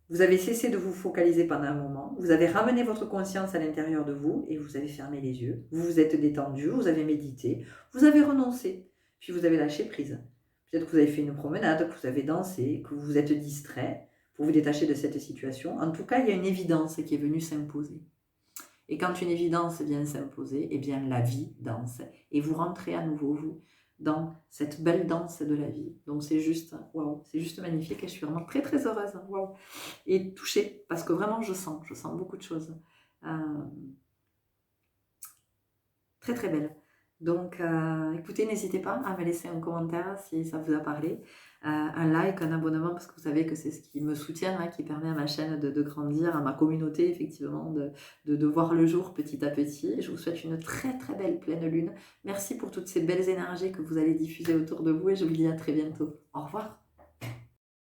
Vous avez cessé de vous focaliser pendant un moment, vous avez ramené votre conscience à l'intérieur de vous et vous avez fermé les yeux. Vous vous êtes détendu, vous avez médité, vous avez renoncé, puis vous avez lâché prise. Peut-être que vous avez fait une promenade, que vous avez dansé, que vous vous êtes distrait pour vous détacher de cette situation. En tout cas, il y a une évidence qui est venue s'imposer. Et quand une évidence vient s'imposer, eh bien la vie danse. Et vous rentrez à nouveau, vous, dans cette belle danse de la vie. Donc c'est juste, waouh, c'est juste magnifique et je suis vraiment très très heureuse, waouh. Et touchée, parce que vraiment je sens beaucoup de choses. Très très belle. Donc écoutez, n'hésitez pas à me laisser un commentaire si ça vous a parlé. Un like, un abonnement, parce que vous savez que c'est ce qui me soutient, qui permet à ma chaîne de grandir, à ma communauté, effectivement, de voir le jour petit à petit. Je vous souhaite une très très belle pleine lune. Merci pour toutes ces belles énergies que vous allez diffuser autour de vous et je vous dis à très bientôt. Au revoir.